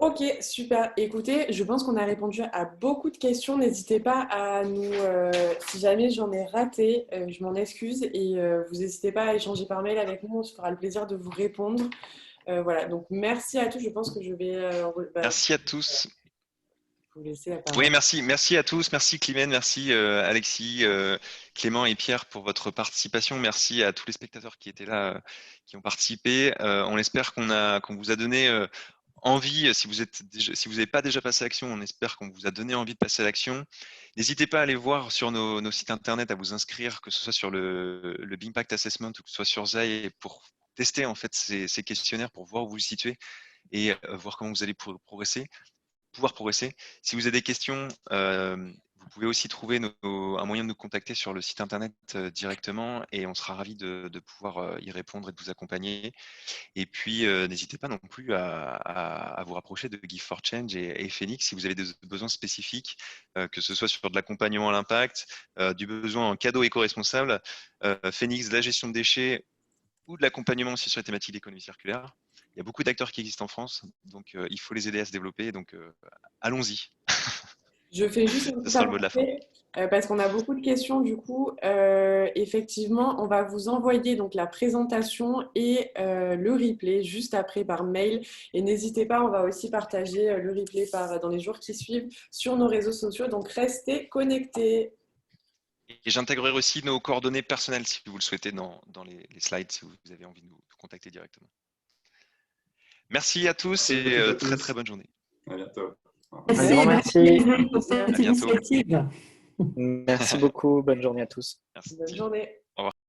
Ok, super. Écoutez, je pense qu'on a répondu à beaucoup de questions. N'hésitez pas à nous, si jamais j'en ai raté, je m'en excuse et vous n'hésitez pas à échanger par mail avec nous. On se fera le plaisir de vous répondre. Voilà, donc merci à tous. Je pense que je vais... merci à tous. Vous laisser la parole. Oui, merci à tous. Merci Climène, merci Alexis, Clément et Pierre pour votre participation. Merci à tous les spectateurs qui étaient là, qui ont participé. On espère qu'on vous a donné... envie, si vous n'avez pas déjà passé à l'action, on espère qu'on vous a donné envie de passer à l'action. N'hésitez pas à aller voir sur nos sites internet, à vous inscrire, que ce soit sur le Bimpact Assessment ou que ce soit sur Zai, pour tester en fait ces questionnaires, pour voir où vous vous situez et voir comment vous allez pouvoir progresser. Si vous avez des questions, vous pouvez aussi trouver un moyen de nous contacter sur le site internet directement et on sera ravis de pouvoir y répondre et de vous accompagner. Et puis, n'hésitez pas non plus à vous rapprocher de Give4Change et Phoenix si vous avez des besoins spécifiques, que ce soit sur de l'accompagnement à l'impact, du besoin en cadeau éco-responsable, Phoenix, de la gestion de déchets ou de l'accompagnement aussi sur les thématiques d'économie circulaire. Il y a beaucoup d'acteurs qui existent en France, donc il faut les aider à se développer. Donc, allons-y. Je fais juste une Ce sera le mot de la fin. Parce qu'on a beaucoup de questions du coup. Effectivement, on va vous envoyer donc la présentation et le replay juste après par mail. Et n'hésitez pas, on va aussi partager le replay dans les jours qui suivent sur nos réseaux sociaux. Donc restez connectés. Et j'intégrerai aussi nos coordonnées personnelles si vous le souhaitez dans les slides, si vous avez envie de nous contacter directement. Merci à tous et très très bonne journée. À bientôt. Merci pour cette initiative. Merci beaucoup. Bonne journée à tous. Merci. Bonne journée.